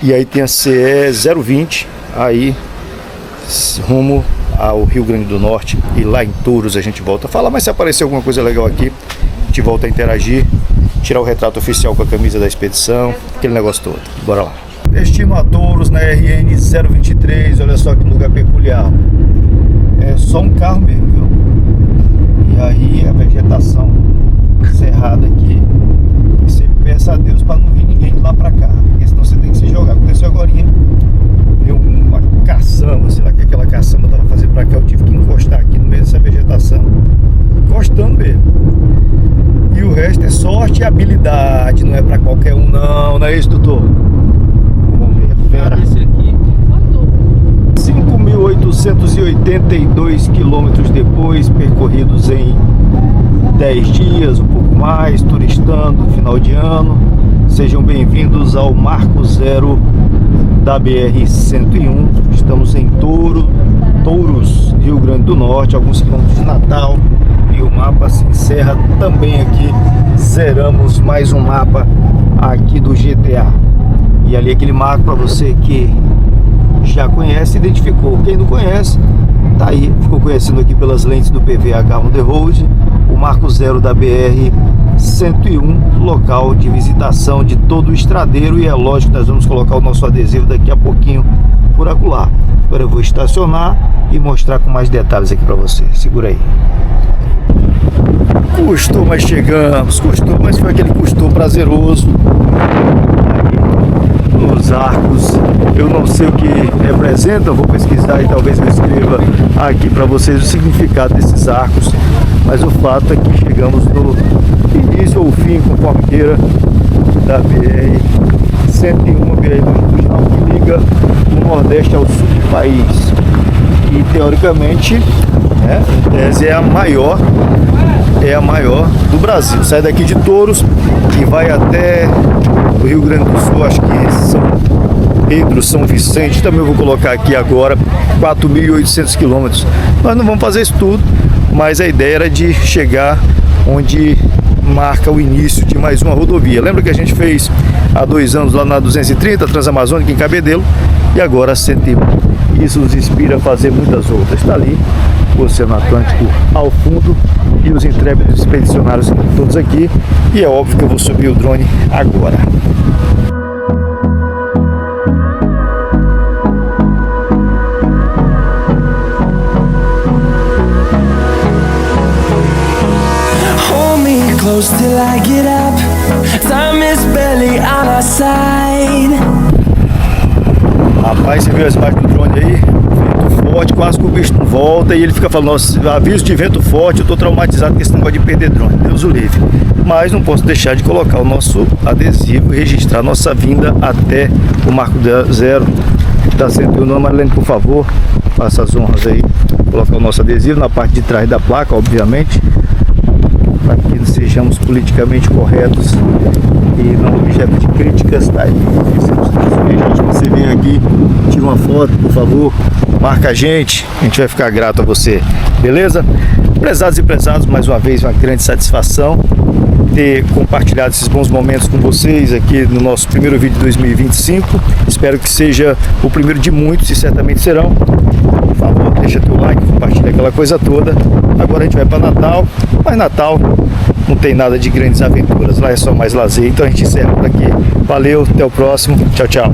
S3: e aí tem a CE 020, aí rumo ao Rio Grande do Norte, e lá em Touros a gente volta a falar, mas se aparecer alguma coisa legal aqui, a gente volta a interagir, tirar o retrato oficial com a camisa da expedição, aquele negócio todo. Bora lá. Destino a Touros na RN 023, olha só que lugar peculiar. É só um carro mesmo, viu? E aí a vegetação cerrada aqui. E você peça a Deus para não vir ninguém de lá pra cá, porque senão você tem que se jogar. Aconteceu agora, viu uma caçamba, sei lá que aquela caçamba tava fazendo pra cá, eu tive que encostar aqui no meio dessa vegetação, encostando mesmo. E o resto é sorte e habilidade, não é pra qualquer um não é isso, doutor? Vamos ver, fera. 5.882 quilômetros depois, percorridos em 10 dias, um pouco mais, turistando, final de ano. Sejam bem-vindos ao Marco Zero da BR-101. Estamos em Touros, Rio Grande do Norte, alguns quilômetros de Natal. E o mapa se encerra também aqui. Zeramos mais um mapa aqui do GTA. E ali aquele marco para você que já conhece, identificou. Quem não conhece, tá aí, ficou conhecendo aqui pelas lentes do PVH On The Road, o Marco Zero da BR-101, local de visitação de todo o estradeiro. E é lógico que nós vamos colocar o nosso adesivo daqui a pouquinho por acolá. Agora eu vou estacionar e mostrar com mais detalhes aqui para você. Segura aí. Custou, mas chegamos. Custou, mas foi aquele custou prazeroso. Os arcos, eu não sei o que representam, vou pesquisar e talvez eu escreva aqui para vocês o significado desses arcos, mas o fato é que chegamos no início ou fim, conforme queira, da BR-101, BR longitudinal que liga o Nordeste ao Sul do país. E teoricamente, né, essa é a maior do Brasil. Sai daqui de Touros e vai até o Rio Grande do Sul, acho que São Pedro, São Vicente, também eu vou colocar aqui agora, 4.800 quilômetros. Nós não vamos fazer isso tudo, mas a ideia era de chegar onde marca o início de mais uma rodovia. Lembra que a gente fez há 2 anos lá na 230, Transamazônica em Cabedelo, e agora a 101. Isso nos inspira a fazer muitas outras. Está ali o Oceano Atlântico ao fundo e os intrépidos expedicionários todos aqui. E é óbvio que eu vou subir o drone agora.
S10: Hold me close till I get up. Time is barely on our side.
S3: Rapaz, você viu as imagens do drone aí? Vento forte, quase que o bicho não volta. E ele fica falando, nossa, aviso de vento forte, eu tô traumatizado com esse negócio de perder drone, Deus o livre. Mas não posso deixar de colocar o nosso adesivo e registrar nossa vinda até o marco zero da 101. Marlene, por favor, faça as honras aí, colocar o nosso adesivo na parte de trás da placa, obviamente, para que sejamos politicamente corretos e não objeto de críticas, tá aí. Gente, você vem aqui, tira uma foto, por favor, marca a gente vai ficar grato a você, beleza? Prezados e prezados, mais uma vez uma grande satisfação ter compartilhado esses bons momentos com vocês aqui no nosso primeiro vídeo de 2025. Espero que seja o primeiro de muitos, e certamente serão. Por favor, deixa teu like, compartilha aquela coisa toda. Agora a gente vai para Natal, mas Natal não tem nada de grandes aventuras, lá é só mais lazer. Então a gente encerra por aqui. Valeu, até o próximo. Tchau, tchau.